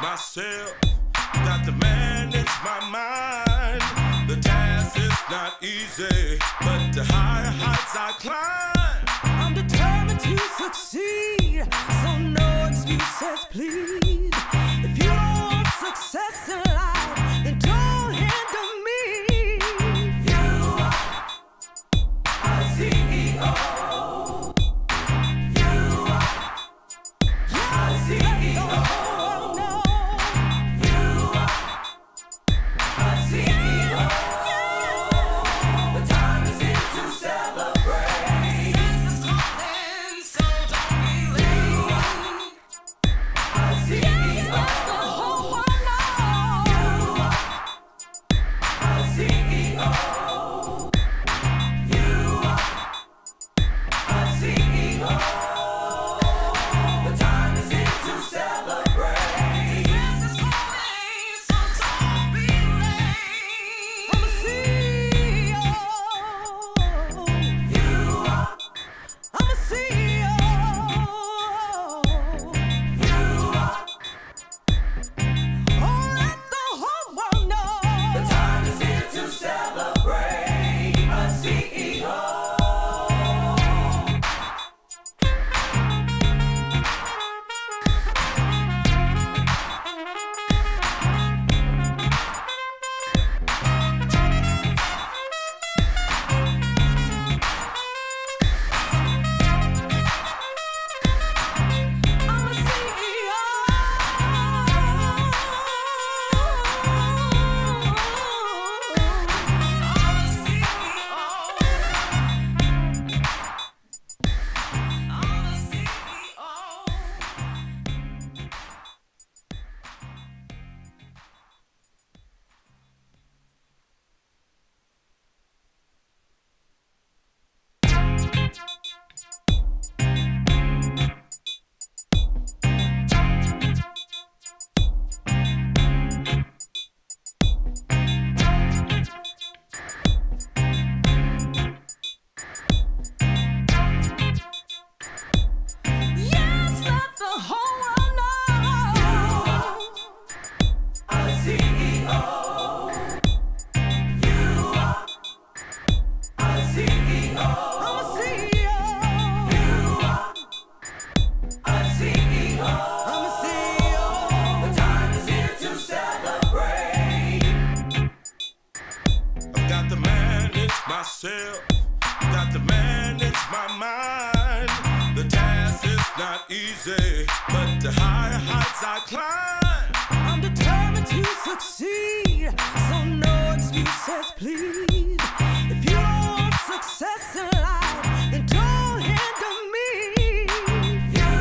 myself. Got to manage my mind. The task is not easy, but to higher heights I climb. I'm determined to succeed, so no excuses, please. If you don't want success in life, then don't hinder me. You are a CEO. You are a CEO. Got to manage my mind. The task is not easy, but to higher heights I climb. I'm determined to succeed, so no excuses, please. If you don't want success in life, then don't hinder me. You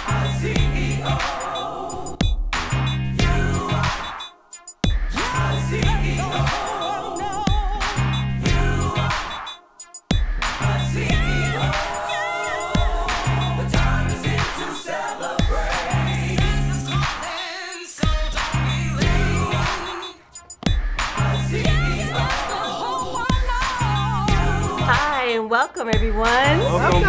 are a CEO. You are a CEO. Welcome, everyone. Welcome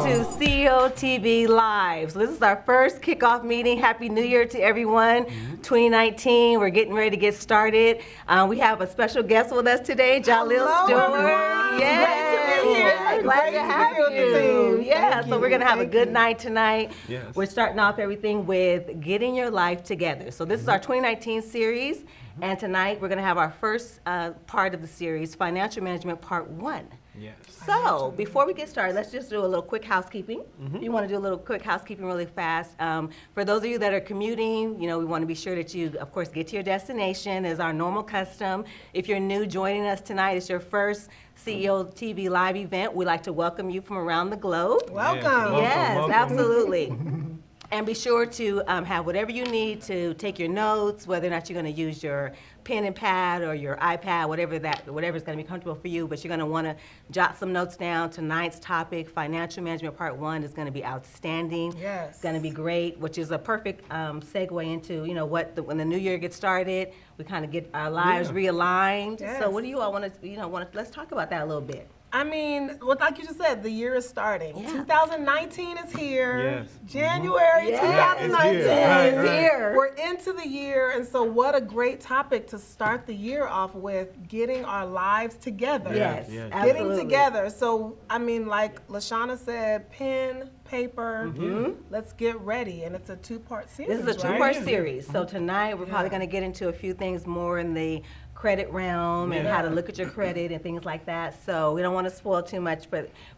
to CEO TV Live. So this is our first kickoff meeting. Happy New Year to everyone. 2019, we're getting ready to get started. We have a special guest with us today, Jalil Stewart. Yes. Glad to have you. Yeah, so we're going to have a good night tonight. Yes. We're starting off everything with getting your life together. So this is our 2019 series, and tonight we're going to have our first part of the series, Financial Management Part 1. Yes. So, before we get started, let's just do a little quick housekeeping. You want to do a little quick housekeeping really fast. For those of you that are commuting, we want to be sure that you, of course, get to your destination as our normal custom. If you're new joining us tonight, it's your first CEO TV Live event. We'd like to welcome you from around the globe. Welcome. Yes, absolutely. And be sure to have whatever you need to take your notes, whether or not you're going to use your pen and pad or your iPad, whatever's going to be comfortable for you. But you're going to want to jot some notes down. Tonight's topic, Financial Management Part 1, is going to be outstanding. Yes. It's going to be great, which is a perfect segue into, when the new year gets started, we kind of get our lives realigned. Yes. So what do you all want to, let's talk about that a little bit. I mean, like you just said, the year is starting. Yeah. 2019 is here. Yes. January 2019 It's is here. We're into the year, and so what a great topic to start the year off with, getting our lives together. Yes, Yes. absolutely. Getting together. So, I mean, like LaShawna said, pen, paper, let's get ready. And it's a two-part series, This is a right? two-part series. So tonight we're probably going to get into a few things more in the credit realm and how to look at your credit and things like that. So we don't want to spoil too much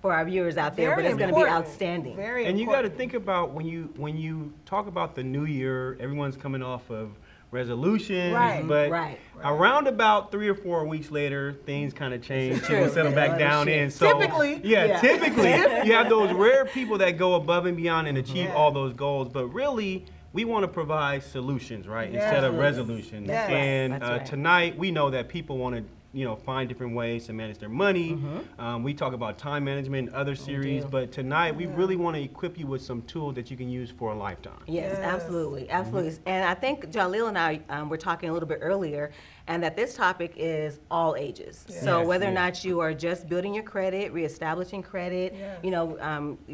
for our viewers out there, but it's going to be outstanding. Very And you got to important. think about when you talk about the new year, everyone's coming off of resolutions, Right. but Right. around about 3 or 4 weeks later, things kind of change. true. People settle back down in. So Typically. typically you have those rare people that go above and beyond and achieve all those goals, but really we want to provide solutions, right, instead of resolutions. Yes. And That's right. tonight we know that people want to find different ways to manage their money. We talk about time management in other series, but tonight we really want to equip you with some tools that you can use for a lifetime. Yes, Yes. absolutely, absolutely. And I think Jaleel and I were talking a little bit earlier, and that this topic is all ages. So Yes, whether or yes. not you are just building your credit, reestablishing credit, Yes.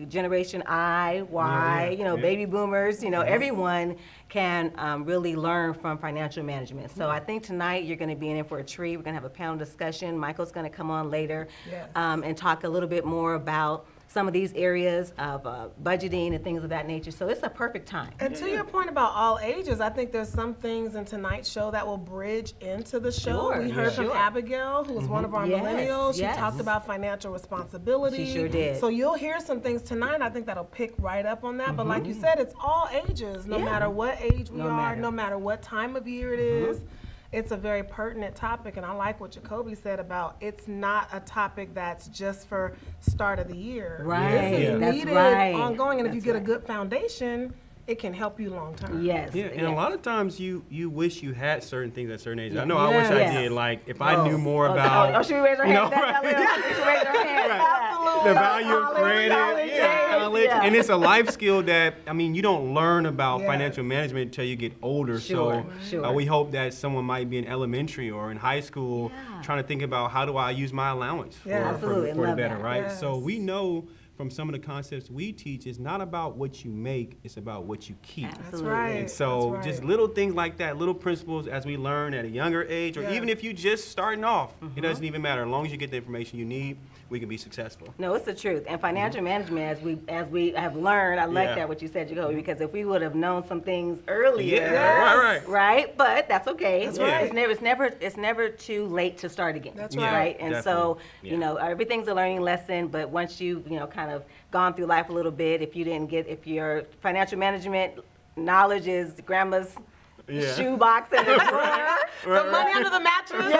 Generation I, Y, baby boomers, everyone can really learn from financial management. So I think tonight you're going to be in for a treat. We're going to have a panel discussion. Michael's going to come on later Yes. and talk a little bit more about some of these areas of budgeting and things of that nature. So it's a perfect time. And to your point about all ages, I think there's some things in tonight's show that will bridge into the show. Sure, We heard from sure. Abigail, who was one of our Yes, millennials. She yes. talked about financial responsibility. She sure did. So you'll hear some things tonight, I think that'll pick right up on that. But like you said, it's all ages, no Yeah. matter what age we No are, matter. no matter what time of year it is. It's a very pertinent topic, and I like what Jacoby said about it's not a topic that's just for start of the year. Right, This is that's needed right. ongoing, and if you That's get a right. good foundation, it can help you long term. Yes. Yeah, and yes. a lot of times you wish you had certain things at certain ages. I know I wish I Yes. did. Like if I knew more Oh, about should we raise our you hand? know, right. We should raise our hand. Absolutely. the value of College, credit, college, college. yeah. And it's a life skill that you don't learn about Yes. financial management until you get older. Sure, So sure. we hope that someone might be in elementary or in high school trying to think about how do I use my allowance Yeah. for Absolutely, the love better, that. right? Yes. So we know from some of the concepts we teach, it's not about what you make, it's about what you keep. That's Absolutely. right. And so That's just right. little things like that, little principles as we learn at a younger age, or Yeah. even if you just starting off, it doesn't even matter. As long as you get the information you need, we can be successful. No, it's the truth. And financial management, as we have learned, I like Yeah. that what you said, Jacoby, because if we would have known some things earlier, Yeah, right? But that's okay. That's right. It's never too late to start again. That's Yeah, right. And so, definitely. Yeah. everything's a learning lesson. But once you, kind of gone through life a little bit, if your financial management knowledge is grandma's shoebox in the drawer. The money under the mattress.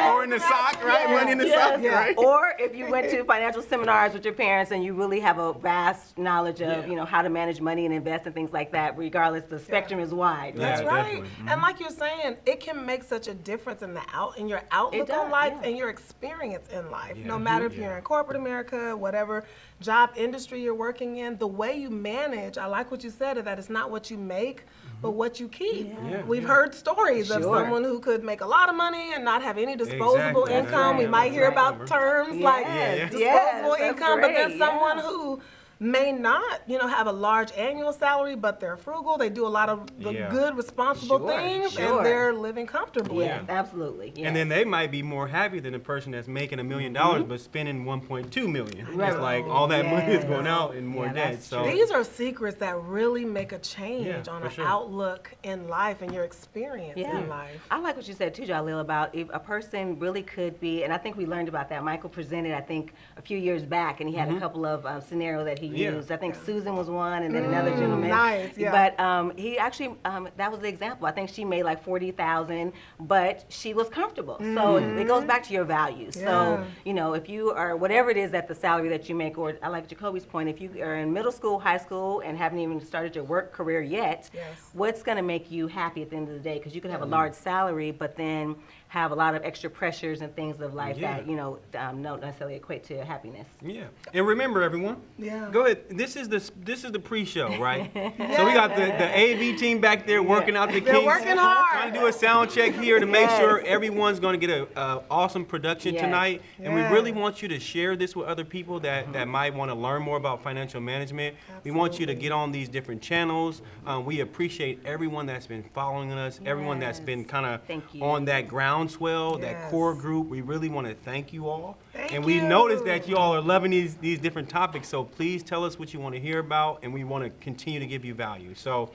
Or in the sock, right? Money in the sock, right? Or if you went to financial seminars with your parents and you really have a vast knowledge of, how to manage money and invest and things like that, regardless, the spectrum is wide. That's Yeah, right. definitely. And like you're saying, it can make such a difference in your outlook does, on life yeah. and your experience in life. Yeah. No matter if you're in corporate America, whatever job industry you're working in, the way you manage, I like what you said, that it's not what you make, but what you keep. Yeah. We've heard stories of Sure. someone who could make a lot of money and not have any disposable Exactly. income. That's We might right. hear That's about right. terms Yes. like Yes, disposable that's income, but then great. someone Yeah. who may not, have a large annual salary, but they're frugal. They do a lot of the Yeah. good, responsible Sure, things, sure. and they're living comfortably. Yes, absolutely. Yes. And then they might be more happy than a person that's making $1 million but spending 1.2 million. Right. It's like all that money is Yes. going out in more Yeah, debt. that's So true. These are secrets that really make a change Yeah, on for an sure. outlook in life and your experience Yeah. in life. I like what you said too, Jaleel, about if a person really could be, and I think we learned about that. Michael presented, I think, a few years back, and he had a couple of scenarios that he Yeah. used. I think Susan was one, and then another gentleman. nice, yeah. But he actually, that was the example. I think she made like $40,000, but she was comfortable. So it goes back to your values. So if you are whatever it is that the salary that you make, or I like Jacoby's point, if you are in middle school, high school, and haven't even started your work career yet, Yes. what's going to make you happy at the end of the day? Because you could have a large salary, but then have a lot of extra pressures and things of life that, you know, don't necessarily equate to happiness. Yeah. And remember, everyone. Yeah. Go ahead. This is the pre-show, right? So we got the AV team back there working out the kinks. They're working hard. Trying to do a sound check here to make sure everyone's going to get a awesome production tonight. And we really want you to share this with other people that might want to learn more about financial management. We want you to get on these different channels. We appreciate everyone that's been following us, everyone that's been kind of on that groundswell, that core group. We really want to thank you all. And we noticed that you all are loving these different topics, so please tell us what you want to hear about, and we want to continue to give you value. So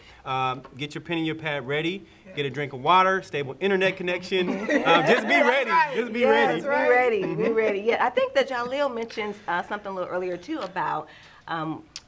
get your pen and your pad ready, get a drink of water, stable internet connection. Just be ready. Just be ready. Be ready. Be ready. Yeah, I think that Jaleel mentioned something a little earlier too about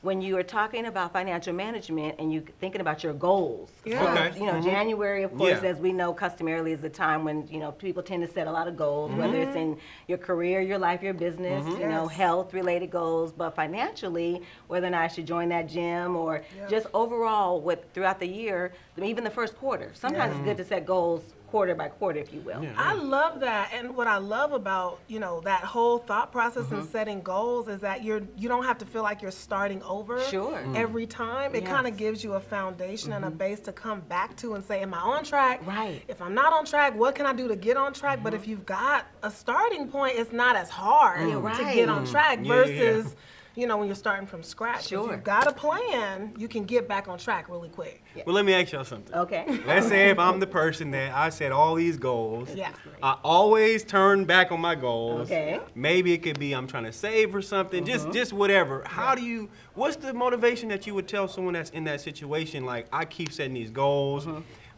when you are talking about financial management and you thinking about your goals. So, you know, January, of course, as we know, customarily is the time when, you know, people tend to set a lot of goals, whether it's in your career, your life, your business, you know, health-related goals, but financially, whether or not I should join that gym or just overall throughout the year, even the first quarter. Sometimes it's good to set goals quarter by quarter, if you will. I love that, and what I love about, you know, that whole thought process and setting goals is that you don't have to feel like you're starting over every time. It kind of gives you a foundation and a base to come back to and say, am I on track? Right. If I'm not on track, what can I do to get on track? But if you've got a starting point, it's not as hard to get on track versus you know, when you're starting from scratch. If you've got a plan, you can get back on track really quick. Well, let me ask y'all something. Okay. Let's say if I'm the person that I set all these goals, I always turn back on my goals. Okay. Maybe it could be I'm trying to save or something, just whatever. What's the motivation that you would tell someone that's in that situation? Like, I keep setting these goals.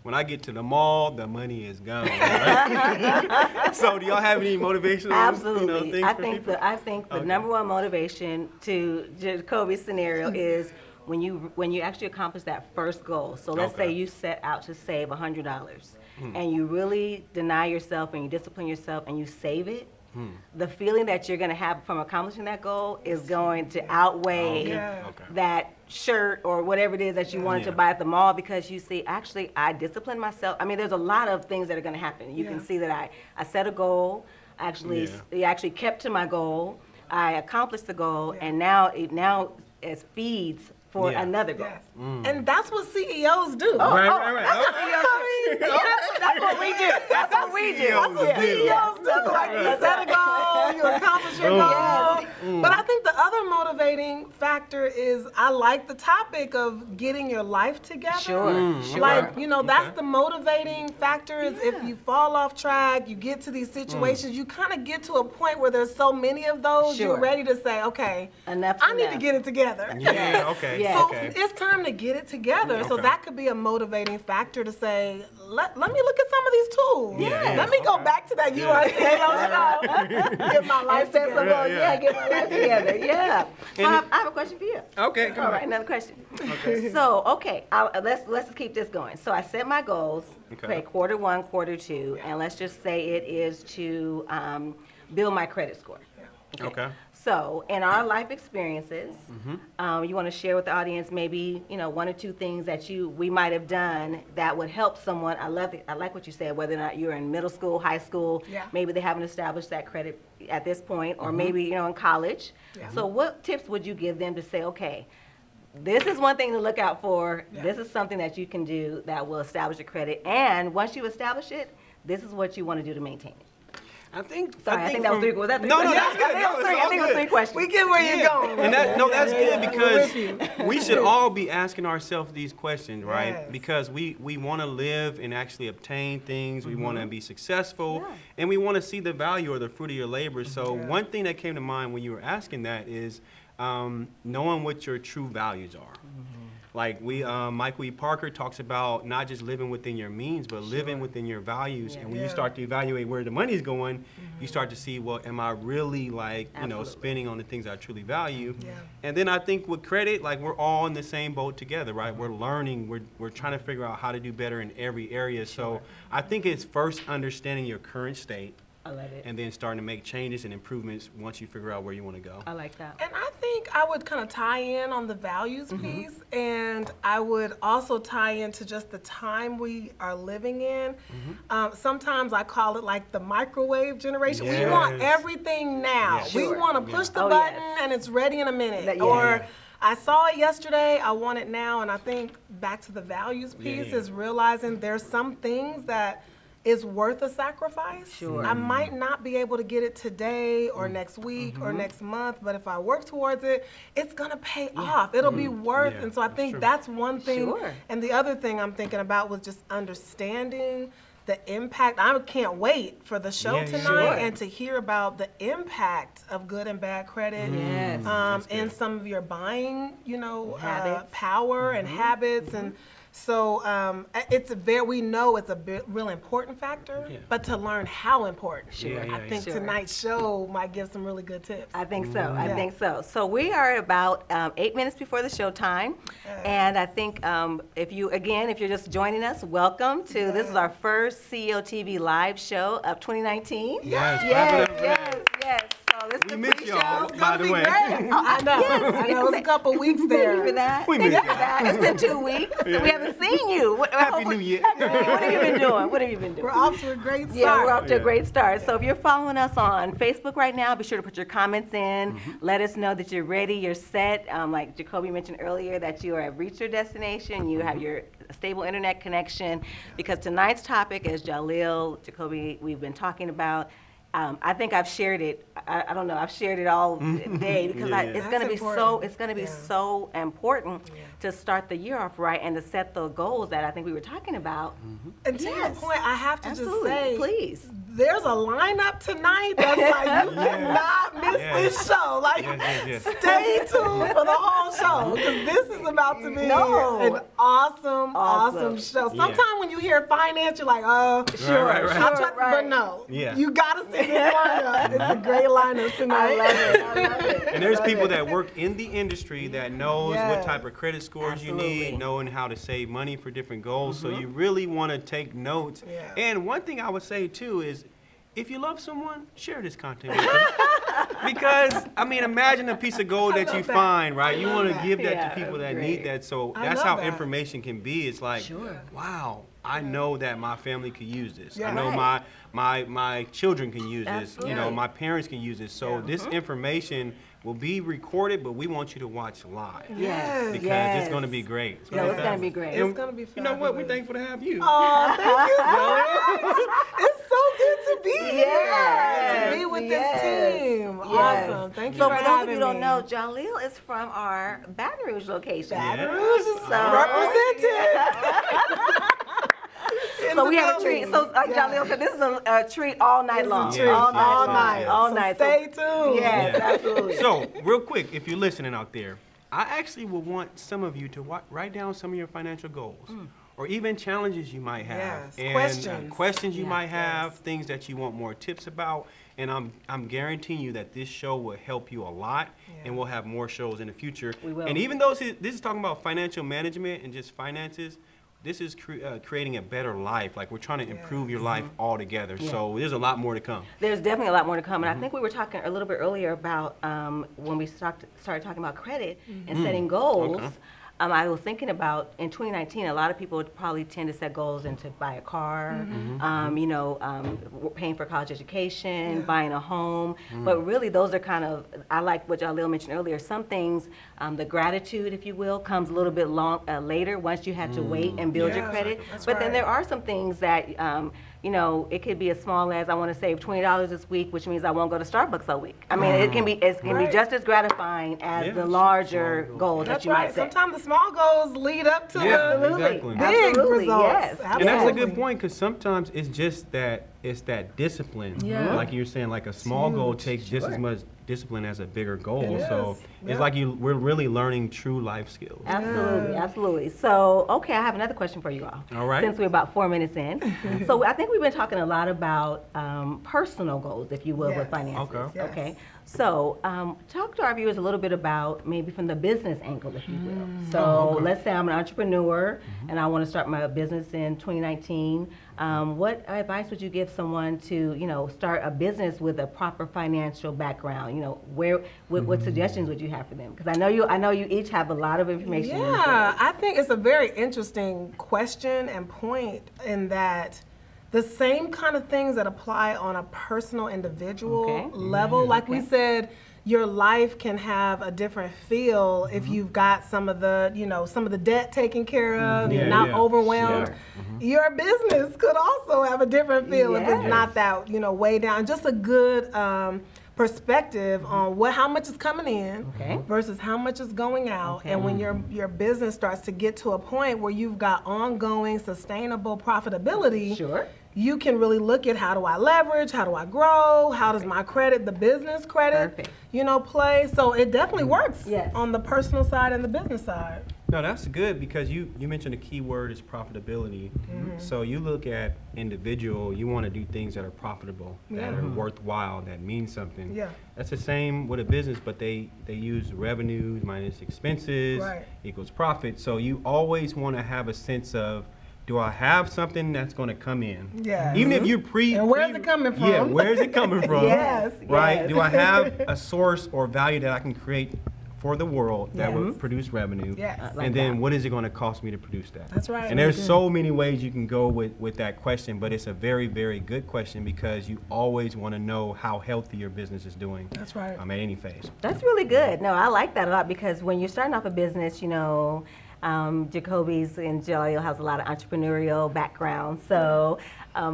When I get to the mall, the money is gone. Right? So, do y'all have any motivational Absolutely. things I for think people? I think the number one motivation to Jacoby's scenario is when you actually accomplish that first goal. So let's say you set out to save $100, and you really deny yourself and you discipline yourself and you save it. The feeling that you're going to have from accomplishing that goal is going to outweigh that shirt or whatever it is that you wanted to buy at the mall, because you see, actually, I disciplined myself. I mean, there's a lot of things that are going to happen. You can see that I set a goal, I actually kept to my goal, I accomplished the goal, and now it feeds for another goal. And that's what CEOs do. Right. That's what we do. That's what we do. That's what CEOs do. Like, you set a goal, you accomplish your goal. But I think the other motivating factor is I like the topic of getting your life together. Like, you know, that's the motivating factor is if you fall off track, you get to these situations, you kind of get to a point where there's so many of those, you're ready to say, okay, I need to get it together. So it's time to get it together. So that could be a motivating factor to say, let me look at some of these tools. Let me go back to that URC. Get my life together. Get my life together. So I have a question for you. Okay, come on. All right, another question. So, let's keep this going. So I set my goals, quarter one, quarter two, and let's just say it is to build my credit score. So, in our life experiences, you want to share with the audience maybe, you know, one or two things that we might have done that would help someone. I like what you said, whether or not you're in middle school, high school, maybe they haven't established that credit at this point, or maybe, you know, in college. So what tips would you give them to say, okay, this is one thing to look out for, this is something that you can do that will establish your credit, and once you establish it, this is what you want to do to maintain it? I think that was three. Was that three? No, questions? that's good. I think it was three questions. We get where you're going. And that's good, because we should all be asking ourselves these questions, right? Because we want to live and actually obtain things. We want to be successful, and we want to see the value or the fruit of your labor. So one thing that came to mind when you were asking that is knowing what your true values are. Like Michael E. Parker talks about not just living within your means, but living within your values. And when you start to evaluate where the money's going, you start to see, well, am I really spending on the things I truly value? And then I think with credit, like, we're all in the same boat together, right? We're learning, we're trying to figure out how to do better in every area. So I think it's first understanding your current state. I love it. And then starting to make changes and improvements once you figure out where you want to go. I like that. And I think I would kind of tie in on the values piece, and I would also tie into just the time we are living in. Sometimes I call it like the microwave generation. Yes. We want everything now. Yes. We Sure. want to push the Oh, button yes. and it's ready in a minute. That- Or yeah. I saw it yesterday, I want it now. And I think back to the values piece Yeah. is realizing there's some things that is worth a sacrifice. Sure. I might not be able to get it today or next week or next month, but if I work towards it, it's gonna pay off. It'll be worth. Yeah, And so I that's think true. that's one thing. Sure. And the other thing I'm thinking about was just understanding the impact. I can't wait for the show Yeah, tonight sure. and to hear about the impact of good and bad credit. Yes. And some of your buying, Habits. power and habits. And so we know it's a real important factor, Yeah. but to learn how important. Sure. I think Sure. tonight's show might give some really good tips. I think so. I Yeah. think so. So we are about 8 minutes before the show time, and I think if you're just joining us, welcome to this is our first CEO TV live show of 2019. Yes, yes, clap it up for yes, that. yes. So this We is miss the y'all, pre-show. by the way. I know. I know. It was a couple weeks there. Thank you for that. We Thank miss you for that. It's been 2 weeks. Yeah. We haven't seen you. Happy New Year. What have you been doing? What have you been doing? We're off to a great start. Yeah, we're off to a Yeah. great start. So if you're following us on Facebook right now, be sure to put your comments in. Let us know that you're ready, you're set. Like Jacoby mentioned earlier, that you have reached your destination, you have your stable internet connection. Because tonight's topic, as Jalil, Jacoby, we've been talking about, I think I've shared it. I don't know. I've shared it all day because Yeah, yeah. it's That's going to be so. important. It's going to be Yeah. so important to start the year off right and to set the goals that I think we were talking about. And to your Yes. point, I have to Absolutely, just say, please. there's a lineup tonight that's like, you cannot miss this show. Like, Yes. stay tuned for the whole show because this is about to be No. an awesome show. Yeah. Sometimes when you hear finance, you're like, Sure, Right, right. I'm sure, trying- but no, Yeah. you gotta see this lineup. It's a great lineup tonight. I love it. I love it. And there's people that work in the industry that knows what Yes. type of credit scores you Absolutely. need, knowing how to save money for different goals. So you really want to take notes. Yeah. And one thing I would say too is, if you love someone, share this content with them. Because, I mean, imagine a piece of gold that you find, right? You want to give that Yeah, to people that that's need great. that. So I that's love how that. information can be. It's like, Sure. wow, I know that my family could use this. Yeah. I know Right. my children can use this. You know, Absolutely. my parents can use this. So this information will be recorded, but we want you to watch live. Yes. Because it's going to be great. No, it's going to be great. It's gonna be You know what? We're fabulous. thankful to have you. Oh, thank you so much. It's so good to be here. Yes, To be with yes, this team. yes. Awesome. Thank you So for for those of having you who don't me. know, Jalil is from our Baton Rouge location. Baton Yes. Rouge is represented. In So the we have a building. treat. So like Yeah. Jalil said, this is a treat all night long. Treat. All night All long. night. All So night. Stay tuned. Yes, Yeah. absolutely. So, real quick, if you're listening out there, I actually would want some of you to write down some of your financial goals. Or even challenges you might have, Yes, and questions. questions you Yeah, might have, things that you want more tips about, and I'm guaranteeing you that this show will help you a lot, and we'll have more shows in the future. We will. And even though this is talking about financial management and just finances, this is creating a better life. Like, we're trying to improve your life altogether. So there's a lot more to come. There's definitely a lot more to come. And I think we were talking a little bit earlier about when we started talking about credit and setting goals. Okay. I was thinking about in 2019, a lot of people would probably tend to set goals and to buy a car, paying for college education, buying a home. But really, those are kind of, I like what Jalil mentioned earlier, some things, the gratitude, if you will, comes a little bit later once you had to wait and build your Yeah, credit. that's But then right. there are some things that, it could be as small as I want to save $20 this week, which means I won't go to Starbucks all week. I mean, it can be Right. just as gratifying as Yeah, the sure. larger Small goals. goals that That's you right. might set. Sometimes the small goals lead up to Yeah, the Absolutely. exactly. big Absolutely, results. yes. And that's a Absolutely. good point, because sometimes it's just that discipline. Yeah. Like you're saying, like a small goal huge. takes just as Sure. much discipline as a bigger goal. It So is. it's Yeah. like we're really learning true life skills. Absolutely, absolutely. So, okay, I have another question for you all. All right. Since we're about 4 minutes in. So I think we've been talking a lot about personal goals, if you will, with Yes. finances. Okay. Yes. Okay. So talk to our viewers a little bit about maybe from the business angle, if you will. So let's say I'm an entrepreneur and I want to start my business in 2019. What advice would you give give someone to, start a business with a proper financial background? What suggestions would you have for them? Because I know you each have a lot of information. Yeah, I think it's a very interesting question and point in that the same kind of things that apply on a personal, individual level, like we said, your life can have a different feel if you've got some of the debt taken care of, you're not overwhelmed. Your business could also have a different feel if it's not that, way down. Just a good perspective on how much is coming in versus how much is going out. And when your business starts to get to a point where you've got ongoing, sustainable profitability, you can really look at, how do I leverage, how do I grow, how does my credit, the business credit, play. So it definitely works on the personal side and the business side. No, that's good, because you mentioned a key word is profitability. So you look at individual, you want to do things that are profitable, that are worthwhile, that mean something. That's the same with a business, but they use revenues minus expenses equals profit. So you always want to have a sense of, do I have something that's going to come in? Even if you and where's it coming from? Yeah, where's it coming from? Right? Yes. Do I have a source or value that I can create for the world that will produce revenue? And then what is it going to cost me to produce that? That's right. And there's so many ways you can go with that question, but it's a very, very good question, because you always want to know how healthy your business is doing. That's right. At any phase. That's really good. No, I like that a lot, because when you're starting off a business, Jacoby's and Jaleel has a lot of entrepreneurial background. So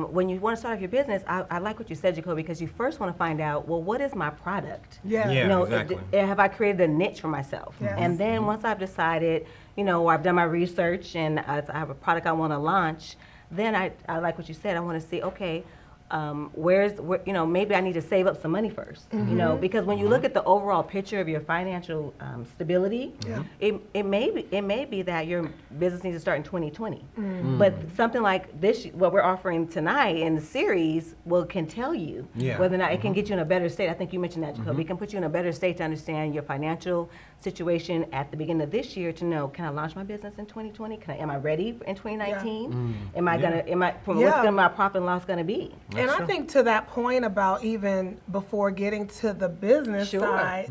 when you want to start off your business, I like what you said, Jacoby, because you first want to find out, well, what is my product? Exactly. Have I created a niche for myself? And then once I've decided, or I've done my research and I have a product I want to launch, then I like what you said. I want to see, okay, maybe I need to save up some money first, because when you look at the overall picture of your financial stability, it may be that your business needs to start in 2020. But something like this, what we're offering tonight in the series, can tell you whether or not it can get you in a better state. I think you mentioned that, Jacob. It can put you in a better state to understand your financial situation at the beginning of this year, to know, can I launch my business in 2020? Am I ready in 2019? What's my profit and loss going to be? And I think to that point about even before getting to the business side,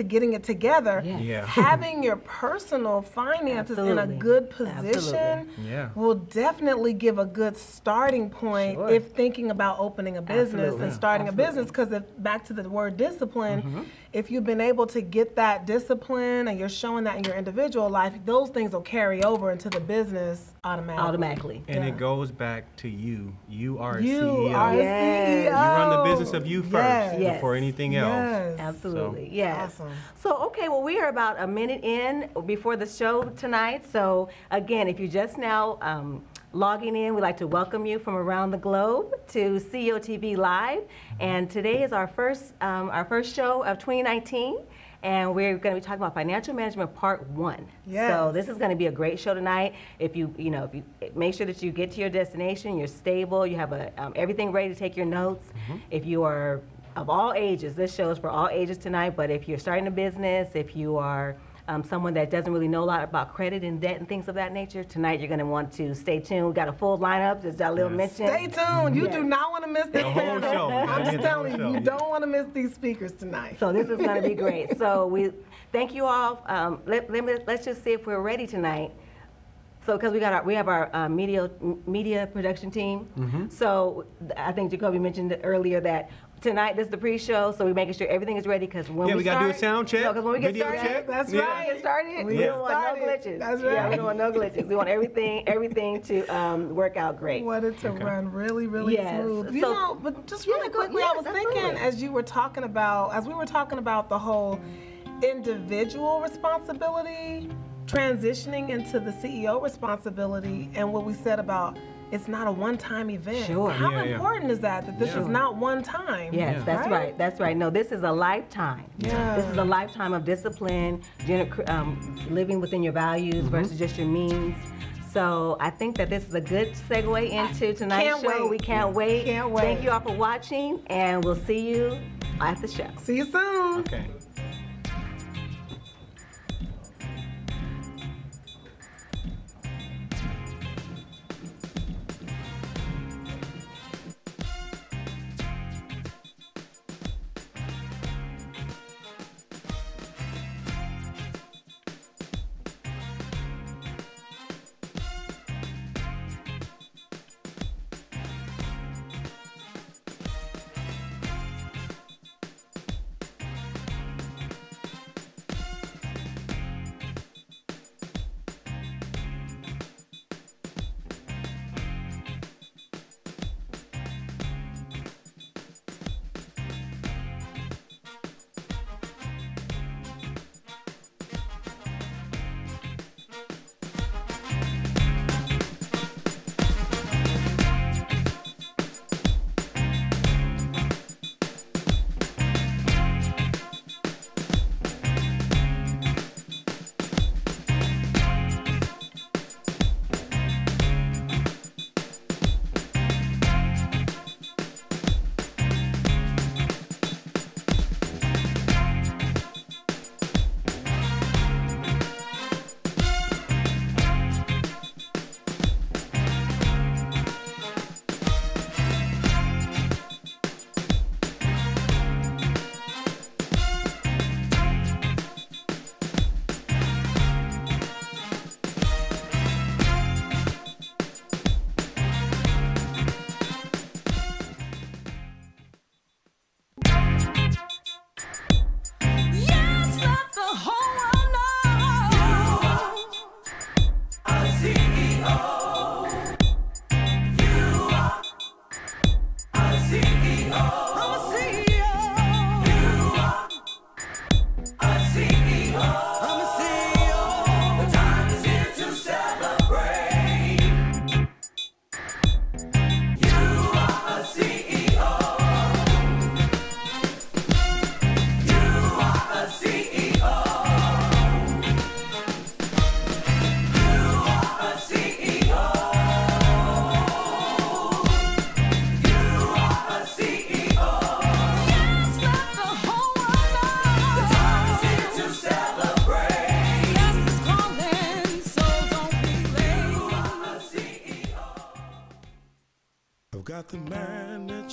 getting it together, having your personal finances in a good position will definitely give a good starting point if thinking about opening a business and starting a business. Because back to the word discipline, if you've been able to get that discipline and you're showing that in your individual life, those things will carry over into the business automatically. And it goes back to you. You are a you CEO. Are a CEO. You run the business of you first before anything else. Absolutely. So. Yes. Awesome. So, okay, well, we are about a minute in before the show tonight. So, again, if you're just now logging in, we'd like to welcome you from around the globe to CEO TV Live. And today is our first show of 2019. And we're going to be talking about financial management part 1. So this is going to be a great show tonight. If you make sure that you get to your destination, you're stable, you have everything ready to take your notes. If you are of all ages, this show is for all ages tonight. But if you're starting a business, if you are someone that doesn't really know a lot about credit and debt and things of that nature, tonight you're going to want to stay tuned. We've got a full lineup, as Jaleel mentioned. Stay tuned. You do not want to miss this panel. I'm just telling you, you don't want to miss these speakers tonight. So this is going to be great. So we thank you all. Let's just see if we're ready tonight. So because we have our media production team. So I think Jacoby mentioned earlier that tonight, this is the pre-show, so we're making sure everything is ready, because when we start, got to do a sound check. Because when we get started, check. That's right. When we get started, we don't want no glitches. That's right. Yeah, we don't want no glitches. We want everything to work out great. We want it to run really, really smooth. But just really quickly, I was thinking as we were talking about the whole individual responsibility, transitioning into the CEO responsibility, and what we said about it's not a one-time event. How important is that this is not one time? Yes, that's right. That's right. No, this is a lifetime. This is a lifetime of discipline, living within your values versus just your means. So I think that this is a good segue into tonight's show. We can't wait. Thank you all for watching, and we'll see you at the show. See you soon. Okay.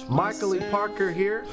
Michael E. Parker here,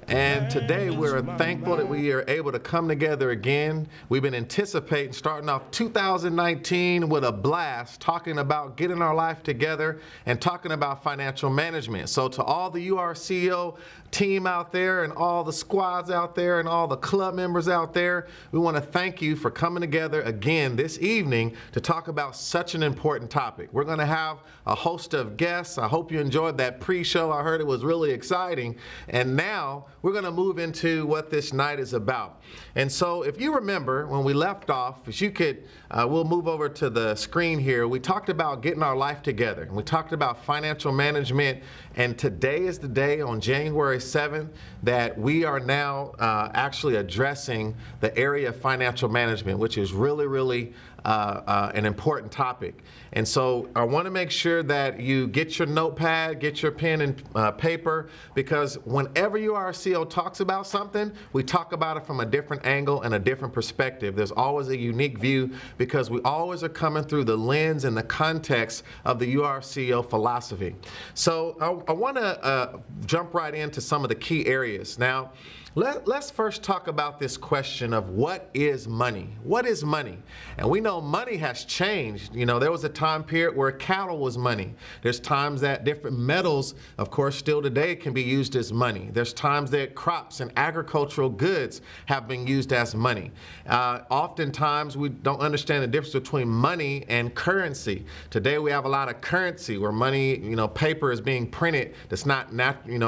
and today we're thankful that we are able to come together again. We've been anticipating starting off 2019 with a blast, talking about getting our life together and talking about financial management. So to all the CEO team out there and all the squads out there and all the club members out there, we want to thank you for coming together again this evening to talk about such an important topic. We're going to have a host of guests. I hope you enjoyed that pre-show. I heard it was really exciting. And now we're going to move into what this night is about. And so if you remember when we left off, if you could, we'll move over to the screen here. We talked about getting our life together. And we talked about financial management. And today is the day on January 7th that we are now actually addressing the area of financial management, which is really an important topic. And so I want to make sure that you get your notepad, get your pen and paper, because whenever your CEO talks about something, we talk about it from a different angle and a different perspective. There's always a unique view because we always are coming through the lens and the context of the URCO philosophy. So I want to jump right into some of the key areas. Now, let's first talk about this question of what is money? What is money? And we know money has changed. You know, there was a time period where cattle was money. There's times that different metals, of course, still today can be used as money. There's times that crops and agricultural goods have been used as money. Oftentimes, we don't understand the difference between money and currency. Today, we have a lot of currency where money, you know, paper is being printed that's not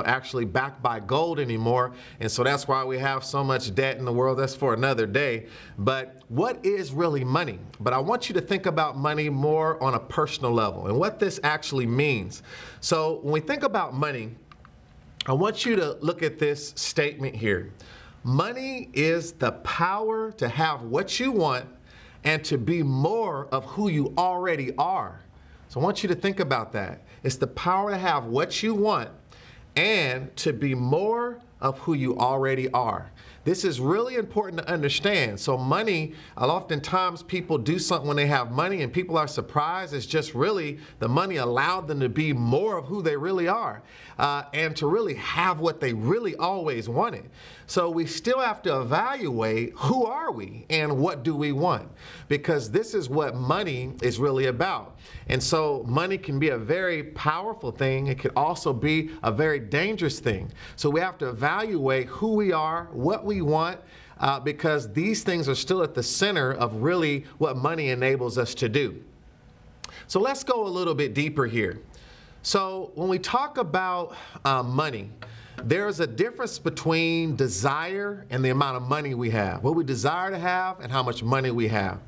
actually backed by gold anymore. And so that's why we have so much debt in the world. That's for another day. But what is really money? But I want you to think about money more on a personal level and what this actually means. So when we think about money, I want you to look at this statement here. Money is the power to have what you want and to be more of who you already are. So I want you to think about that. It's the power to have what you want and to be more of who you already are. This is really important to understand. So money, oftentimes people do something when they have money and people are surprised. It's just really the money allowed them to be more of who they really are and to really have what they really always wanted. So we still have to evaluate who are we and what do we want, because this is what money is really about. And so money can be a very powerful thing. It could also be a very dangerous thing. So we have to evaluate who we are, what we want, because these things are still at the center of really what money enables us to do. So let's go a little bit deeper here. So when we talk about money, there's a difference between desire and the amount of money we have, what we desire to have and how much money we have.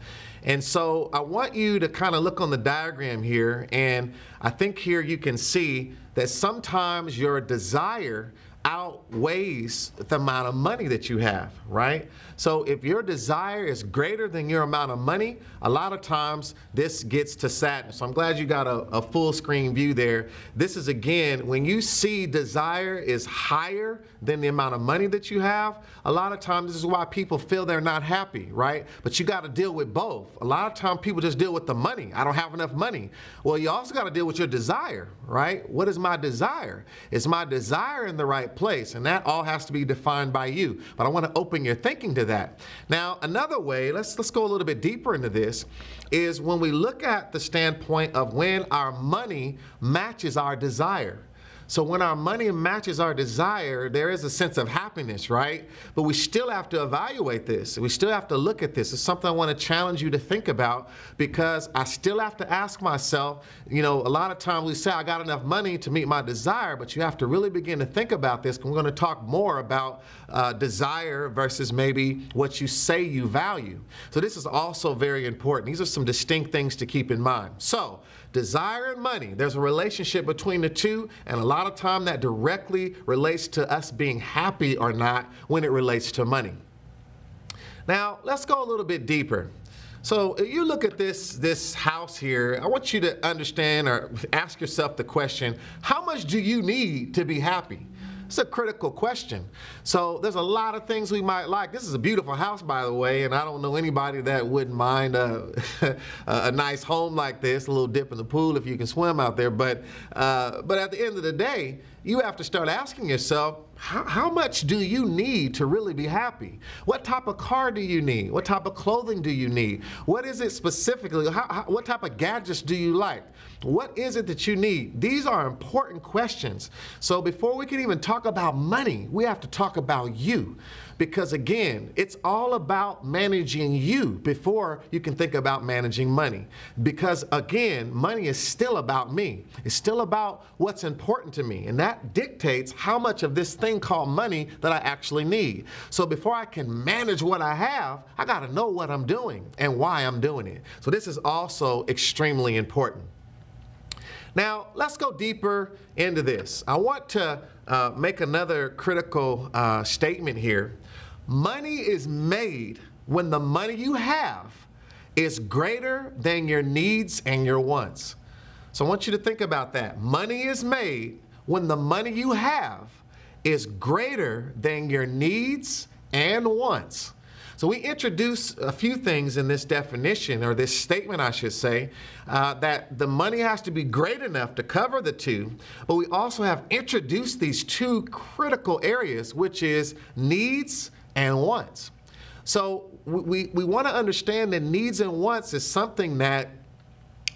And so I want you to kind of look on the diagram here, and I think here you can see that sometimes your desire outweighs the amount of money that you have, right? So if your desire is greater than your amount of money, a lot of times this gets to sadness. So I'm glad you got a full screen view there. This is, again, when you see desire is higher than the amount of money that you have, a lot of times this is why people feel they're not happy, right? But you got to deal with both. A lot of times people just deal with the money. I don't have enough money. Well, you also got to deal with your desire, right? What is my desire? Is my desire in the right place? And that all has to be defined by you. But I want to open your thinking to that. Now, another way, let's go a little bit deeper into this, is when we look at the standpoint of when our money matches our desire. So when our money matches our desire, there is a sense of happiness, right? But we still have to evaluate this. We still have to look at this. It's something I want to challenge you to think about, because I still have to ask myself, you know, a lot of times we say I got enough money to meet my desire, but you have to really begin to think about this. We're going to talk more about desire versus maybe what you say you value. So this is also very important. These are some distinct things to keep in mind. So desire and money, there's a relationship between the two, and a lot of time that directly relates to us being happy or not when it relates to money. Now, let's go a little bit deeper. So if you look at this house here, I want you to understand or ask yourself the question, how much do you need to be happy? It's a critical question. So there's a lot of things we might like. This is a beautiful house, by the way, and I don't know anybody that wouldn't mind a nice home like this, a little dip in the pool if you can swim out there. But at the end of the day, you have to start asking yourself, how much do you need to really be happy? What type of car do you need? What type of clothing do you need? What is it specifically? What type of gadgets do you like? What is it that you need? These are important questions. So before we can even talk about money, we have to talk about you. Because again, it's all about managing you before you can think about managing money. Because again, money is still about me. It's still about what's important to me. And that dictates how much of this thing called money that I actually need. So before I can manage what I have, I got to know what I'm doing and why I'm doing it. So this is also extremely important. Now, let's go deeper into this. I want to make another critical statement here. Money is made when the money you have is greater than your needs and your wants. So I want you to think about that. Money is made when the money you have is greater than your needs and wants. So we introduce a few things in this definition, or this statement, I should say, that the money has to be great enough to cover the two, but we also have introduced these two critical areas, which is needs and wants. So we want to understand that needs and wants is something that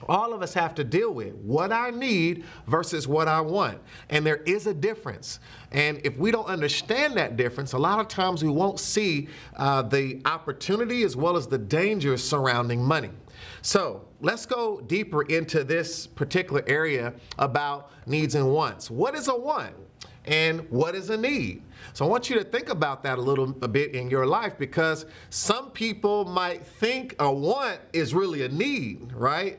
all of us have to deal with. What I need versus what I want. And there is a difference. And if we don't understand that difference, a lot of times we won't see the opportunity as well as the dangers surrounding money. So let's go deeper into this particular area about needs and wants. What is a want? And what is a need? So I want you to think about that a bit in your life, because some people might think a want is really a need, right?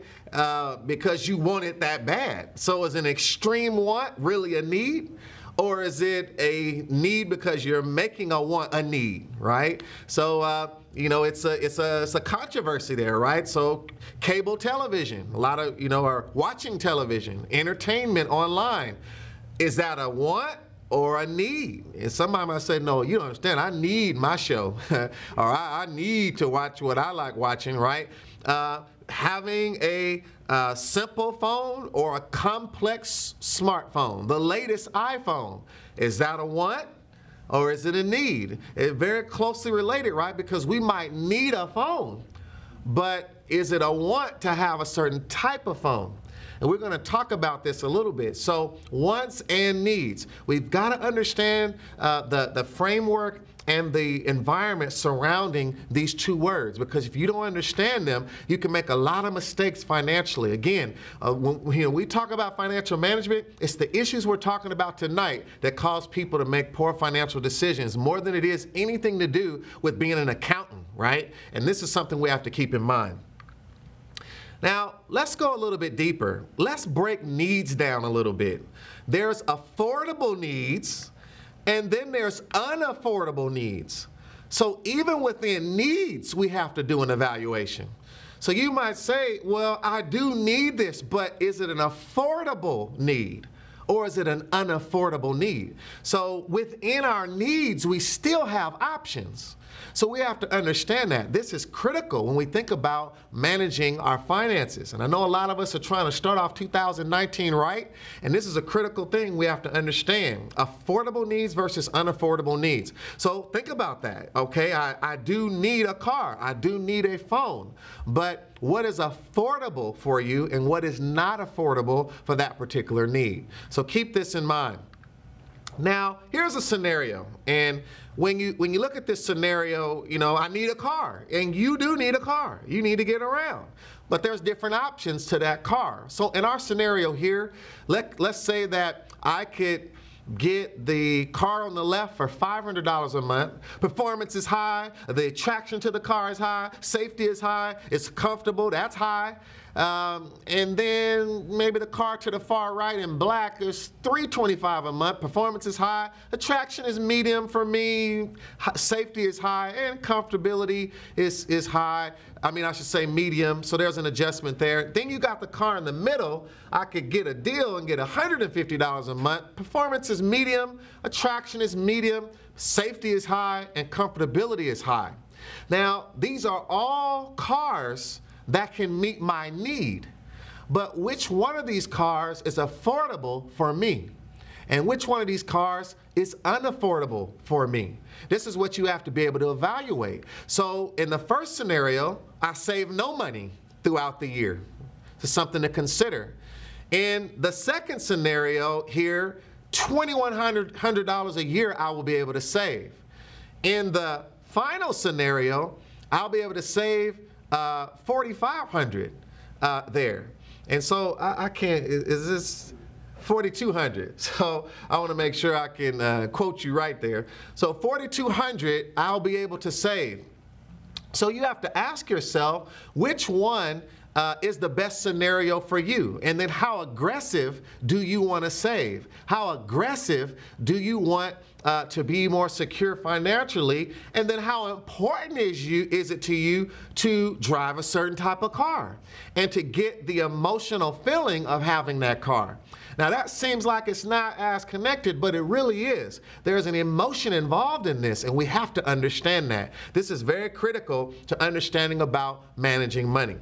Because you want it that bad. So is an extreme want really a need? Or is it a need because you're making a want a need, right? So, you know, it's a controversy there, right? So cable television, a lot of, are watching television, entertainment online. Is that a want or a need? And somebody might say, no, you don't understand. I need my show, or I need to watch what I like watching, right? Having a simple phone or a complex smartphone, the latest iPhone, is that a want or is it a need? It's very closely related, right? Because we might need a phone, but is it a want to have a certain type of phone? And we're going to talk about this a little bit. So wants and needs. We've got to understand the framework and the environment surrounding these two words, because if you don't understand them, you can make a lot of mistakes financially. Again, when we talk about financial management, it's the issues we're talking about tonight that cause people to make poor financial decisions more than it is anything to do with being an accountant, right? And this is something we have to keep in mind. Now, let's go a little bit deeper. Let's break needs down a little bit. There's affordable needs, and then there's unaffordable needs. So even within needs, we have to do an evaluation. So you might say, well, I do need this, but is it an affordable need? Or is it an unaffordable need? So within our needs, we still have options. So we have to understand that. This is critical when we think about managing our finances. And I know a lot of us are trying to start off 2019 right, and this is a critical thing we have to understand. Affordable needs versus unaffordable needs. So think about that, okay? I do need a car. I do need a phone. But what is affordable for you and what is not affordable for that particular need? So keep this in mind. Now, here's a scenario, and when you look at this scenario, I need a car, and you do need a car. You need to get around, but there's different options to that car. So in our scenario here, let's say that I could get the car on the left for $500 a month. Performance is high, the attraction to the car is high, safety is high, it's comfortable, that's high. And then maybe the car to the far right in black is $325 a month. Performance is high, attraction is medium for me, safety is high, and comfortability is high. I mean, I should say medium, so there's an adjustment there. Then you got the car in the middle. I could get a deal and get $150 a month. Performance is medium, attraction is medium, safety is high, and comfortability is high. Now, these are all cars that can meet my need, but which one of these cars is affordable for me? And which one of these cars is unaffordable for me? This is what you have to be able to evaluate. So in the first scenario, I save no money throughout the year. It's something to consider. In the second scenario here, $2,100 a year I will be able to save. In the final scenario, I'll be able to save $4,500 there. And so I can't, is this $4,200? So I want to make sure I can quote you right there. So $4,200 I'll be able to save. So you have to ask yourself, which one is the best scenario for you? And then how aggressive do you want to save? How aggressive do you want to be more secure financially? And then how important is it to you to drive a certain type of car and to get the emotional feeling of having that car? Now that seems like it's not as connected, but it really is. There's an emotion involved in this, and we have to understand that. This is very critical to understanding about managing money.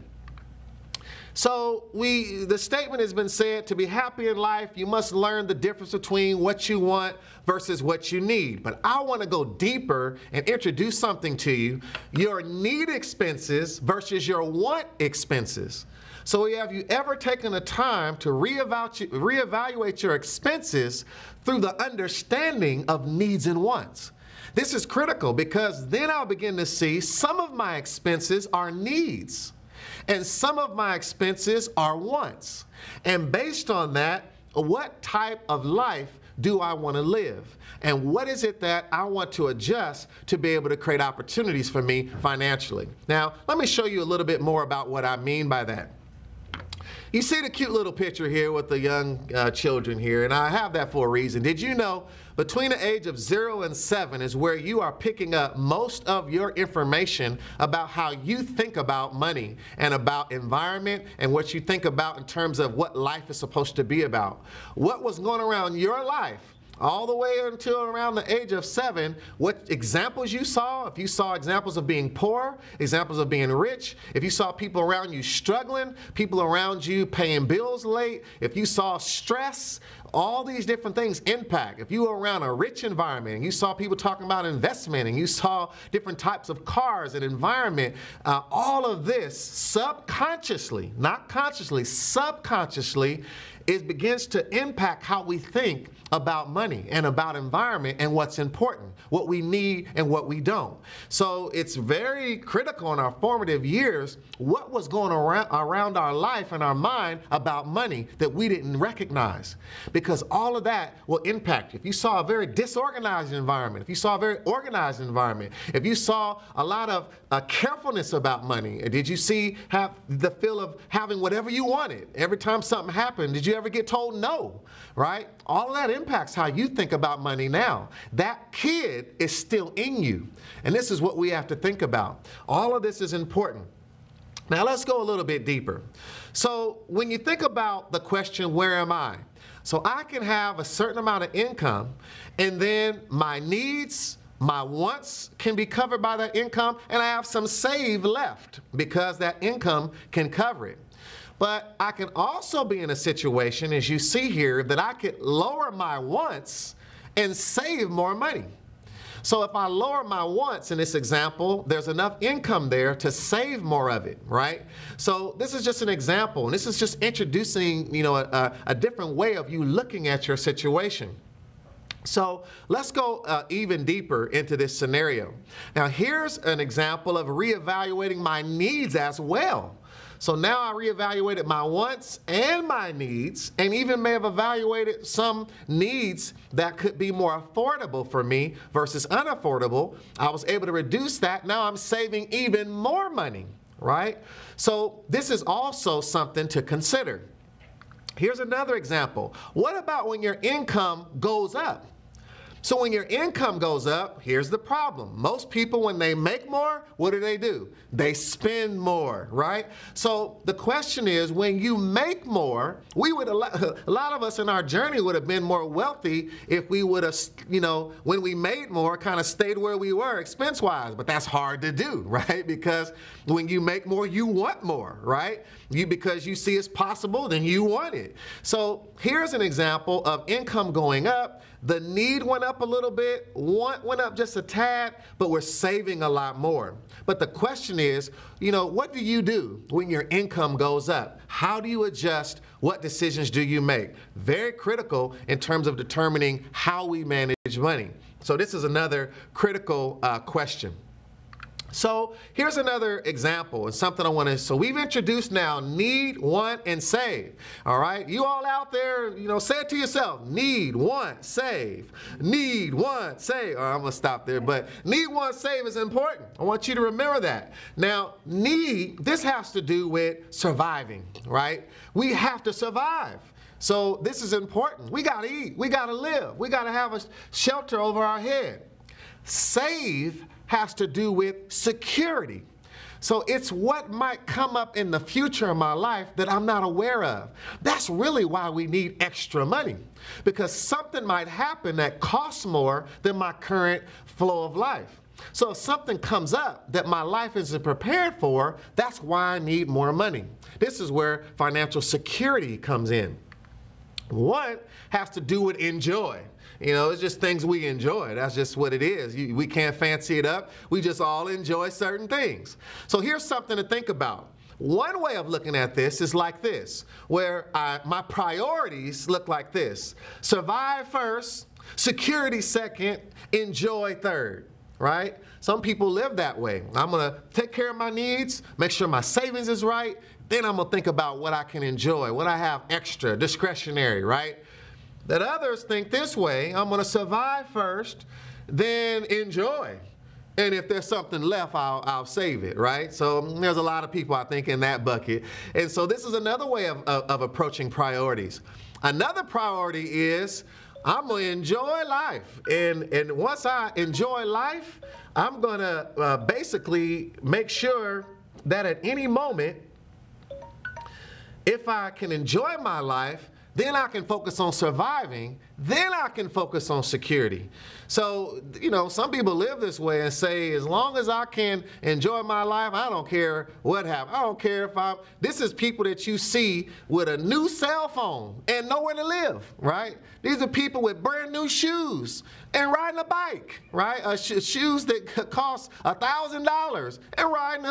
So the statement has been said, to be happy in life, you must learn the difference between what you want versus what you need. But I want to go deeper and introduce something to you, your need expenses versus your want expenses. So have you ever taken the time to reevaluate your expenses through the understanding of needs and wants? This is critical because then I'll begin to see some of my expenses are needs and some of my expenses are wants. And based on that, what type of life do I want to live? And what is it that I want to adjust to be able to create opportunities for me financially? Now, let me show you a little bit more about what I mean by that. You see the cute little picture here with the young children here, and I have that for a reason. Did you know between the age of 0 and 7 is where you are picking up most of your information about how you think about money and about environment and what you think about in terms of what life is supposed to be about? What was going around your life all the way until around the age of 7, what examples you saw, if you saw examples of being poor, examples of being rich, if you saw people around you struggling, people around you paying bills late, if you saw stress, all these different things impact. If you were around a rich environment and you saw people talking about investment and you saw different types of cars and environment, all of this subconsciously, not consciously, subconsciously, it begins to impact how we think about money and about environment and what's important, what we need and what we don't. So it's very critical in our formative years what was going around our life and our mind about money that we didn't recognize, because all of that will impact you. If you saw a very disorganized environment, if you saw a very organized environment, if you saw a lot of carefulness about money, did you have the feel of having whatever you wanted? Every time something happened, did you ever get told no, right? All of that impacts how you think about money now. That kid is still in you. And this is what we have to think about. All of this is important. Now let's go a little bit deeper. So when you think about the question, where am I? So I can have a certain amount of income, and then my needs, my wants can be covered by that income, and I have some saved left because that income can cover it. But I can also be in a situation, as you see here, that I could lower my wants and save more money. So if I lower my wants in this example, there's enough income there to save more of it, right? So this is just an example, and this is just introducing, a different way of you looking at your situation. So let's go even deeper into this scenario. Now here's an example of reevaluating my needs as well. So now I reevaluated my wants and my needs, and even may have evaluated some needs that could be more affordable for me versus unaffordable. I was able to reduce that. Now I'm saving even more money. right? So this is also something to consider. Here's another example. What about when your income goes up? So when your income goes up, here's the problem. Most people, when they make more, what do? They spend more, right? So the question is, when you make more, we would, a lot of us in our journey would have been more wealthy if we would have, when we made more, kind of stayed where we were expense-wise. But that's hard to do, right? Because when you make more, you want more, right? Because you see it's possible, then you want it. So here's an example of income going up. The need went up a little bit, want went up just a tad, but we're saving a lot more. But the question is, what do you do when your income goes up? How do you adjust? What decisions do you make? Very critical in terms of determining how we manage money. So this is another critical question. So here's another example and something I want to, so we've introduced now need, want, and save. All right, you all out there, say it to yourself. Need, want, save. Need, want, save. All right, I'm going to stop there, but need, want, save is important. I want you to remember that. Now, need, this has to do with surviving, right? We have to survive. So this is important. We got to eat. We got to live. We got to have a shelter over our head. Save has to do with security. So it's what might come up in the future of my life that I'm not aware of. That's really why we need extra money, because something might happen that costs more than my current flow of life. So if something comes up that my life isn't prepared for, that's why I need more money. This is where financial security comes in. One has to do with enjoy. It's just things we enjoy. That's just what it is. We can't fancy it up. We just all enjoy certain things. So here's something to think about. One way of looking at this is like this, where my priorities look like this. Survive first, security second, enjoy third, right? Some people live that way. I'm going to take care of my needs, make sure my savings is right, then I'm going to think about what I can enjoy, what I have extra, discretionary, right? That others think this way. I'm going to survive first, then enjoy. And if there's something left, I'll save it, right? So there's a lot of people, I think, in that bucket. And so this is another way of approaching priorities. Another priority is I'm going to enjoy life. And once I enjoy life, I'm going to basically make sure that at any moment, if I can enjoy my life, then I can focus on surviving, then I can focus on security. So, some people live this way and say, as long as I can enjoy my life, I don't care what happens. I don't care if this is people that you see with a new cell phone and nowhere to live, right? These are people with brand new shoes and riding a bike, right? Shoes that cost $1,000 and riding a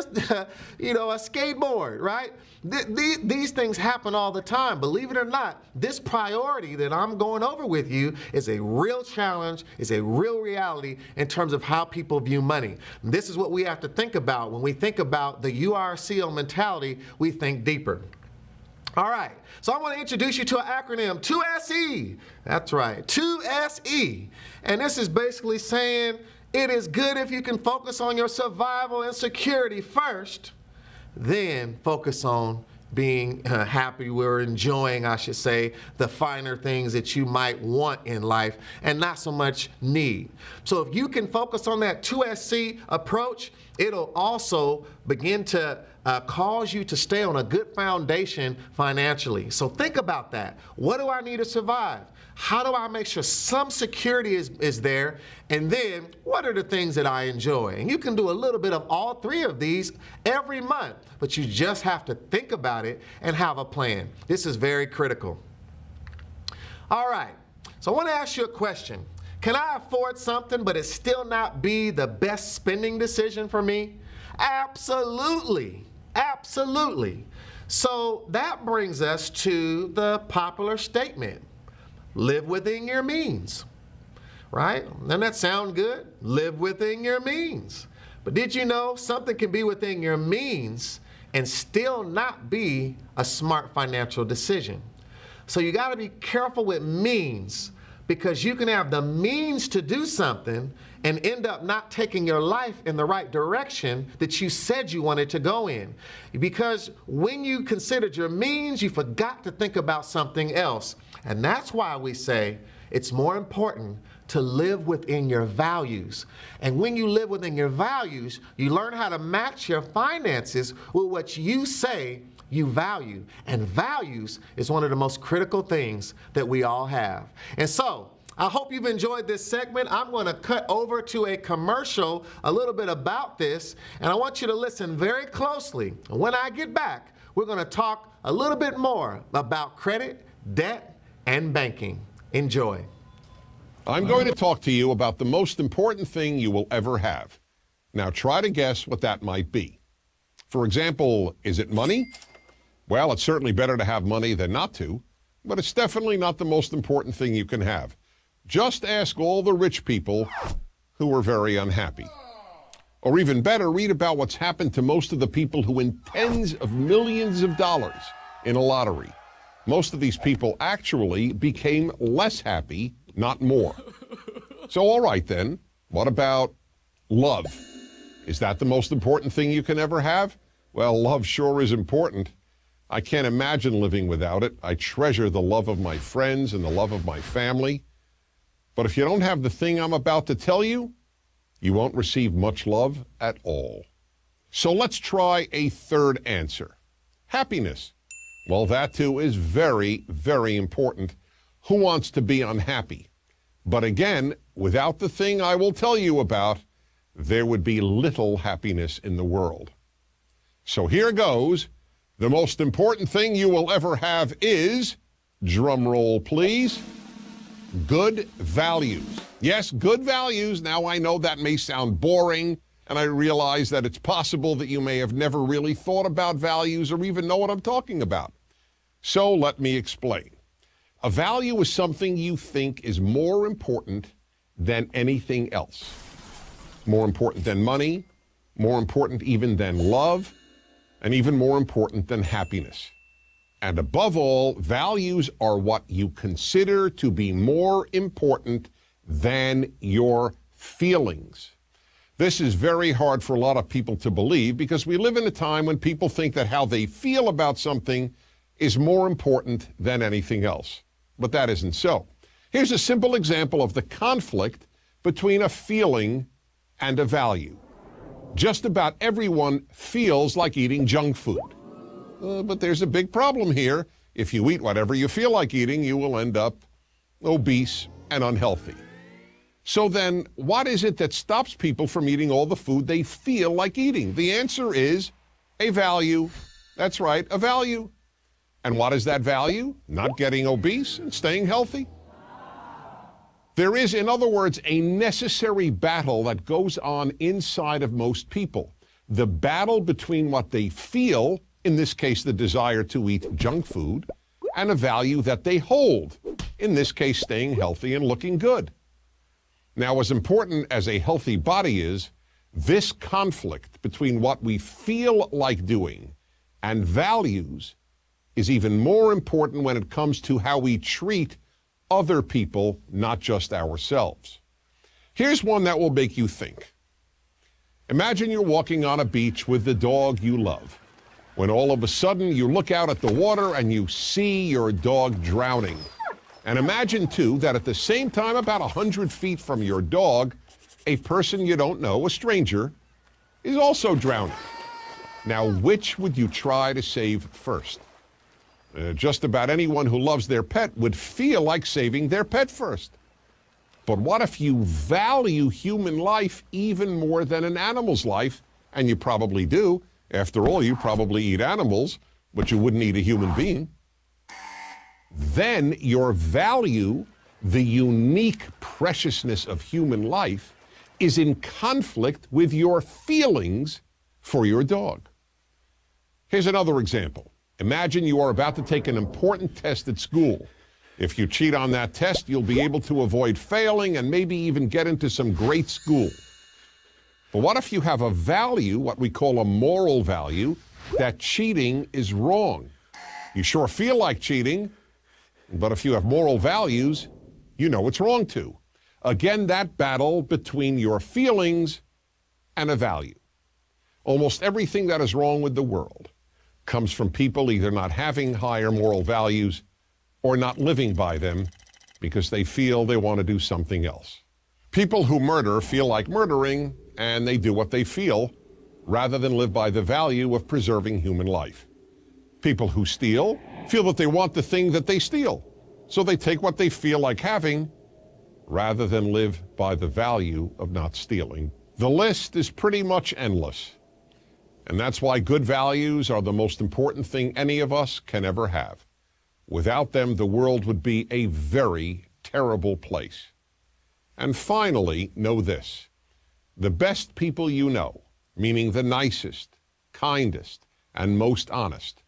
skateboard, right? These things happen all the time. Believe it or not, this priority that I'm going over with you is a real challenge, is a real reality in terms of how people view money. And this is what we have to think about. When we think about the URCO mentality, we think deeper. All right, so I want to introduce you to an acronym, 2SE. That's right, 2SE. And this is basically saying it is good if you can focus on your survival and security first, then focus on being happy, we're enjoying, I should say, the finer things that you might want in life and not so much need. So if you can focus on that 2SC approach, it'll also begin to cause you to stay on a good foundation financially. So think about that. What do I need to survive? How do I make sure some security is there? And then what are the things that I enjoy? And you can do a little bit of all three of these every month, but you just have to think about it and have a plan. This is very critical. All right, so I want to ask you a question. Can I afford something but it still not be the best spending decision for me? Absolutely, absolutely. So that brings us to the popular statement. Live within your means, right? Doesn't that sound good? Live within your means. But did you know something can be within your means and still not be a smart financial decision? So you got to be careful with means, because you can have the means to do something and end up not taking your life in the right direction that you said you wanted to go in. Because when you considered your means, you forgot to think about something else. And that's why we say it's more important to live within your values. And when you live within your values, you learn how to match your finances with what you say you value. And values is one of the most critical things that we all have. And so, I hope you've enjoyed this segment. I'm going to cut over to a commercial a little bit about this, and I want you to listen very closely. And when I get back, we're going to talk a little bit more about credit, debt, and banking. Enjoy. I'm going to talk to you about the most important thing you will ever have. Now try to guess what that might be. For example, is it money? Well, it's certainly better to have money than not to, but it's definitely not the most important thing you can have. Just ask all the rich people who were very unhappy. Or even better, read about what's happened to most of the people who win tens of millions of dollars in a lottery. Most of these people actually became less happy, not more. So all right then, what about love? Is that the most important thing you can ever have? Well, love sure is important. I can't imagine living without it. I treasure the love of my friends and the love of my family. But if you don't have the thing I'm about to tell you, you won't receive much love at all. So let's try a third answer. Happiness. Well, that too is very, very important. Who wants to be unhappy? But again, without the thing I will tell you about, there would be little happiness in the world. So here goes. The most important thing you will ever have is, drum roll please, good values. Yes, good values. Now I know that may sound boring, and I realize that it's possible that you may have never really thought about values or even know what I'm talking about. So let me explain. A value is something you think is more important than anything else. More important than money, more important even than love, and even more important than happiness. And above all, values are what you consider to be more important than your feelings. This is very hard for a lot of people to believe because we live in a time when people think that how they feel about something is more important than anything else. But that isn't so. Here's a simple example of the conflict between a feeling and a value. Just about everyone feels like eating junk food. But there's a big problem here. If you eat whatever you feel like eating, you will end up obese and unhealthy. So then, what is it that stops people from eating all the food they feel like eating? The answer is a value. That's right, a value. And what is that value? Not getting obese and staying healthy. There is, in other words, a necessary battle that goes on inside of most people. The battle between what they feel, in this case, the desire to eat junk food, and a value that they hold, in this case, staying healthy and looking good. Now, as important as a healthy body is, this conflict between what we feel like doing and values is even more important when it comes to how we treat other people, not just ourselves. Here's one that will make you think. Imagine you're walking on a beach with the dog you love, when all of a sudden you look out at the water and you see your dog drowning. And imagine, too, that at the same time, about 100 feet from your dog, a person you don't know, a stranger, is also drowning. Now, which would you try to save first? Just about anyone who loves their pet would feel like saving their pet first. But what if you value human life even more than an animal's life? And you probably do. After all, you probably eat animals, but you wouldn't eat a human being. Then your value, the unique preciousness of human life, is in conflict with your feelings for your dog. Here's another example. Imagine you are about to take an important test at school. If you cheat on that test, you'll be able to avoid failing and maybe even get into some great school. But what if you have a value, what we call a moral value, that cheating is wrong? You sure feel like cheating, but if you have moral values, you know it's wrong to. Again, that battle between your feelings and a value. Almost everything that is wrong with the world comes from people either not having higher moral values or not living by them because they feel they want to do something else. People who murder feel like murdering, and they do what they feel rather than live by the value of preserving human life. People who steal feel that they want the thing that they steal, so they take what they feel like having rather than live by the value of not stealing. The list is pretty much endless. And that's why good values are the most important thing any of us can ever have. Without them, the world would be a very terrible place. And finally, know this. The best people you know, meaning the nicest, kindest, and most honest,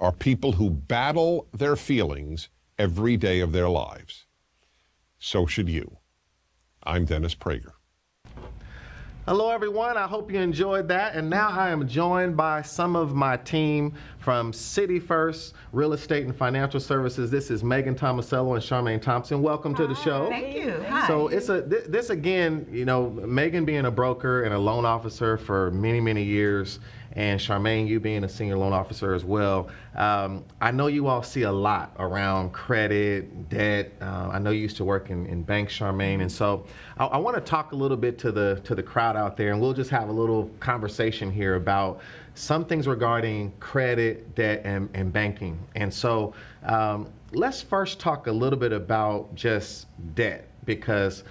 are people who battle their feelings every day of their lives. So should you. I'm Dennis Prager. Hello, everyone. I hope you enjoyed that. And now I am joined by some of my team from City First Real Estate and Financial Services. This is Megan Tomasello and Charmaine Thompson. Welcome to the show. Thank you. Hi. So it's this again, you know, Megan being a broker and a loan officer for many, many years, and Charmaine, you being a senior loan officer as well. I know you all see a lot around credit, debt. I know you used to work in banks, Charmaine, and so I want to talk a little bit to the crowd out there, and we'll just have a little conversation here about some things regarding credit, debt, and banking. And so let's first talk a little bit about just debt, because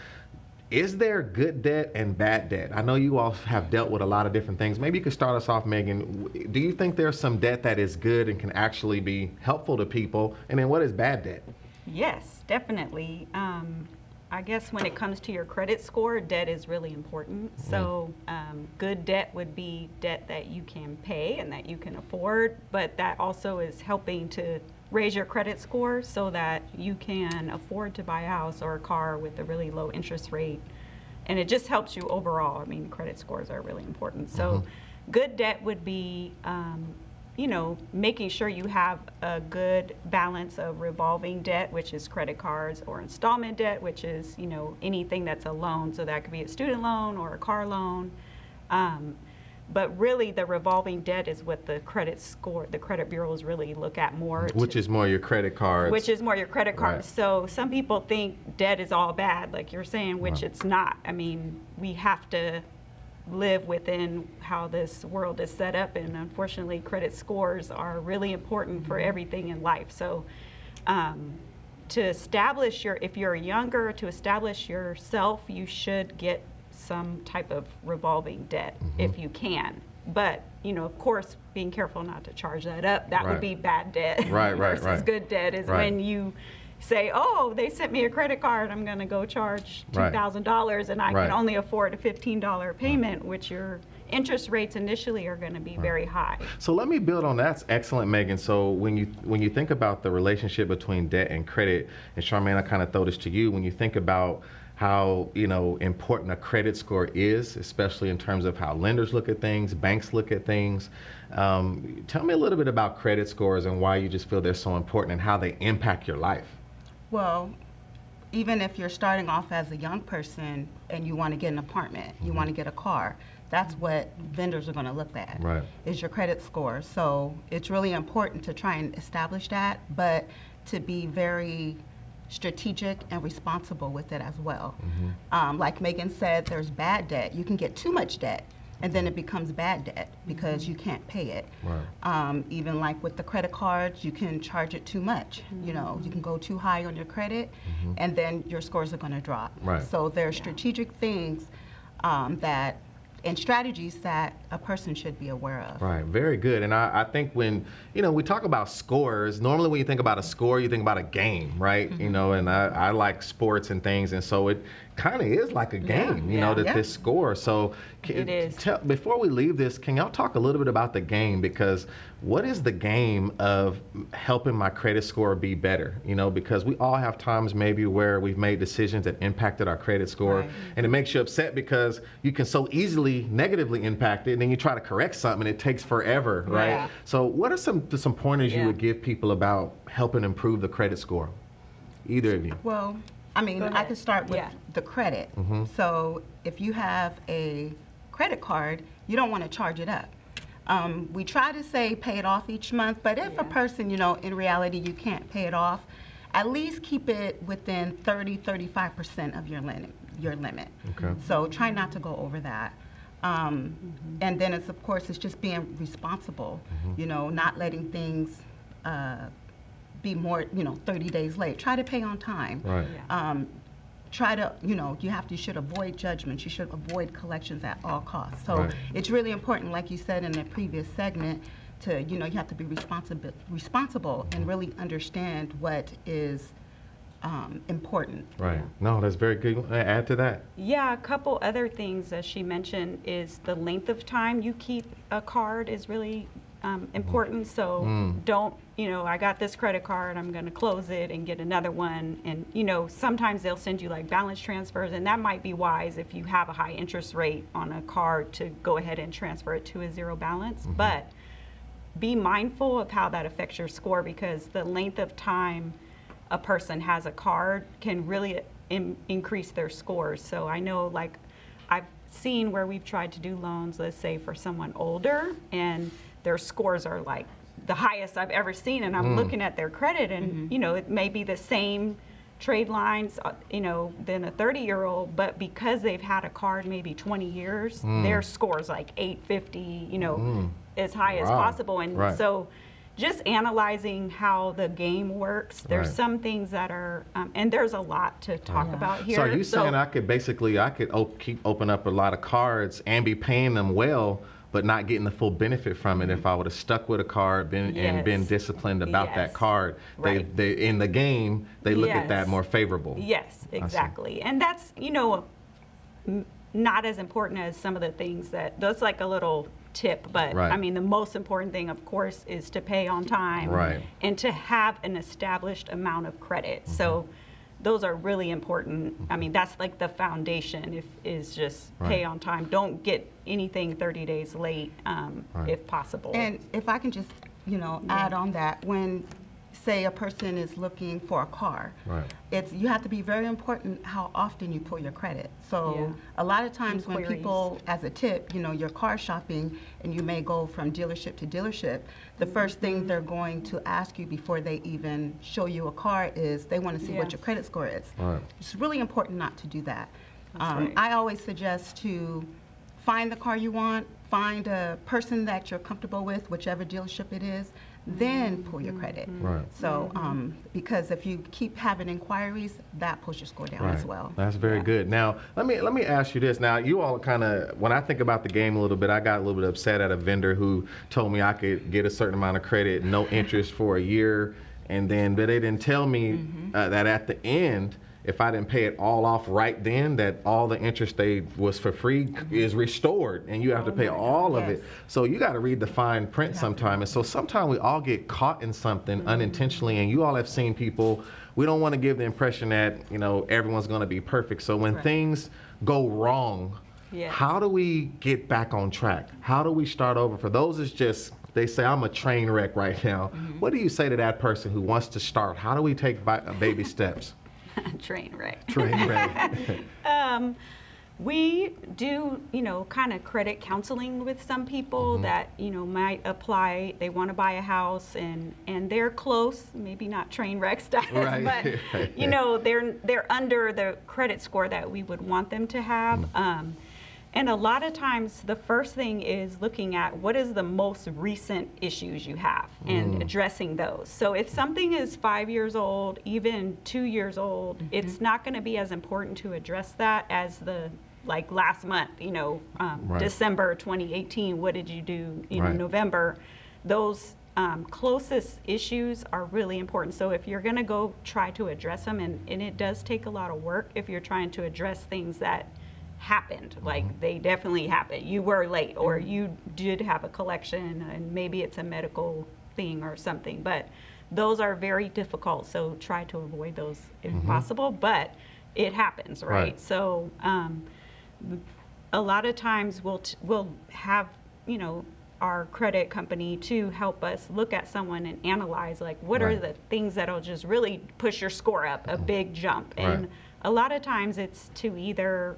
is there good debt and bad debt? I know you all have dealt with a lot of different things. Maybe you could start us off, Megan. Do you think there's some debt that is good and can actually be helpful to people? And then what is bad debt? Yes, definitely. I guess when it comes to your credit score, debt is really important. So good debt would be debt that you can pay and that you can afford, but that also is helping to raise your credit score so that you can afford to buy a house or a car with a really low interest rate. And it just helps you overall. I mean, credit scores are really important. So good debt would be, you know, making sure you have a good balance of revolving debt, which is credit cards, or installment debt, which is, you know, anything that's a loan. So that could be a student loan or a car loan. But really, the revolving debt is what the credit score, the credit bureaus really look at more. Which is more your credit cards. Which is more your credit cards. Right. So some people think debt is all bad, like you're saying, which it's not. I mean, we have to live within how this world is set up, and unfortunately, credit scores are really important for everything in life. So to establish if you're younger, to establish yourself, you should get some type of revolving debt if you can. But, you know, of course, being careful not to charge that up. That would be bad debt. Versus good debt is when you say, oh, they sent me a credit card, I'm going to go charge $2,000 and I can only afford a $15 payment, which your interest rates initially are going to be very high. So let me build on that. That's excellent, Megan. So when you think about the relationship between debt and credit, and Charmaine, I kind of throw this to you, when you think about how, you know, important a credit score is, especially in terms of how lenders look at things, banks look at things. Tell me a little bit about credit scores and why you just feel they're so important and how they impact your life. Well, even if you're starting off as a young person and you want to get an apartment, you want to get a car, that's what vendors are going to look at, is your credit score. So it's really important to try and establish that, but to be very strategic and responsible with it as well. Like Megan said, there's bad debt. You can get too much debt, and then it becomes bad debt because you can't pay it. Even like with the credit cards, you can charge it too much. You know, you can go too high on your credit, and then your scores are going to drop. So there's strategic things and strategies that a person should be aware of. Right, very good. And I think when, you know, we talk about scores, normally when you think about a score, you think about a game, right? You know, and I like sports and things, and so it kind of is like a game, you know, this score. So it is. Before we leave this, can y'all talk a little bit about the game? Because what is the game of helping my credit score be better? You know, because we all have times maybe where we've made decisions that impacted our credit score, and it makes you upset because you can so easily negatively impact it, and then you try to correct something and it takes forever, right? So what are some pointers you would give people about helping improve the credit score? Either of you. Well, I mean, I could start with the credit. So if you have a credit card, you don't want to charge it up. We try to say pay it off each month, but if a person, you know, in reality you can't pay it off, at least keep it within 35% of your limit. Okay. So try not to go over that. And then it's, of course, it's just being responsible, you know, not letting things be more, you know, 30 days late. Try to pay on time. Right. Try to, you know, you should avoid judgments. You should avoid collections at all costs. So it's really important, like you said in the previous segment, to, you know, you have to be responsible and really understand what is important. Right. No, that's very good. Add to that. Yeah, a couple other things as she mentioned is the length of time you keep a card is really important. So don't, you know, I got this credit card, I'm going to close it and get another one. And, you know, sometimes they'll send you like balance transfers, and that might be wise if you have a high interest rate on a card to go ahead and transfer it to a zero balance. But be mindful of how that affects your score, because the length of time a person has a card can really increase their scores. So I know, like, I've seen where we've tried to do loans, let's say for someone older, and their scores are like the highest I've ever seen, and I'm looking at their credit, and you know, it may be the same trade lines, you know, than a 30-year-old, but because they've had a card maybe 20 years, their score's like 850, you know, as high as possible. And so just analyzing how the game works, there's some things that are, and there's a lot to talk about here. So are you saying I could keep open up a lot of cards and be paying them well, but not getting the full benefit from it if I would have stuck with a card and been disciplined about that card? They in the game, they look at that more favorable. Yes, exactly. And that's, you know, not as important as some of the things that's like a little tip, but I mean, the most important thing, of course, is to pay on time and to have an established amount of credit. So those are really important. I mean, that's like the foundation, is just pay on time. Don't get anything 30 days late if possible. And if I can just, you know, add on that, when say a person is looking for a car, you have to be very important how often you pull your credit. So a lot of times when people, as a tip, you know, you're car shopping and you may go from dealership to dealership, the first thing they're going to ask you before they even show you a car is they want to see what your credit score is. It's really important not to do that. I always suggest to find the car you want, find a person that you're comfortable with, whichever dealership it is, then pull your credit. So, because if you keep having inquiries, that pulls your score down as well. That's very good. Now, let me ask you this. Now, you all kind of, when I think about the game a little bit, I got a little bit upset at a vendor who told me I could get a certain amount of credit, no interest for a year, but they didn't tell me that at the end, if I didn't pay it all off right then, that all the interest was for free is restored, and you have to pay all of it. So you got to read the fine print sometime. And so sometimes we all get caught in something unintentionally, and you all have seen people, we don't want to give the impression that, you know, everyone's going to be perfect. So when things go wrong, how do we get back on track? How do we start over? For those it's just, they say, I'm a train wreck right now. What do you say to that person who wants to start? How do we take baby steps? Train wreck. Train wreck. We do, you know, kind of credit counseling with some people that, you know, might apply, they want to buy a house and they're close, maybe not train wreck status, but, you know, they're under the credit score that we would want them to have. And a lot of times the first thing is looking at what is the most recent issues you have and addressing those. So if something is 5 years old, even 2 years old, it's not going to be as important to address that as the, like last month, you know, December 2018, what did you do, you know, November. Those closest issues are really important. So if you're going to go try to address them, and it does take a lot of work if you're trying to address things that happened, like they definitely happened. You were late, or you did have a collection, and maybe it's a medical thing or something, but those are very difficult. So try to avoid those if possible, but it happens, right? So a lot of times we'll have, you know, our credit company to help us look at someone and analyze, like, what are the things that'll just really push your score up a big jump. And a lot of times it's to either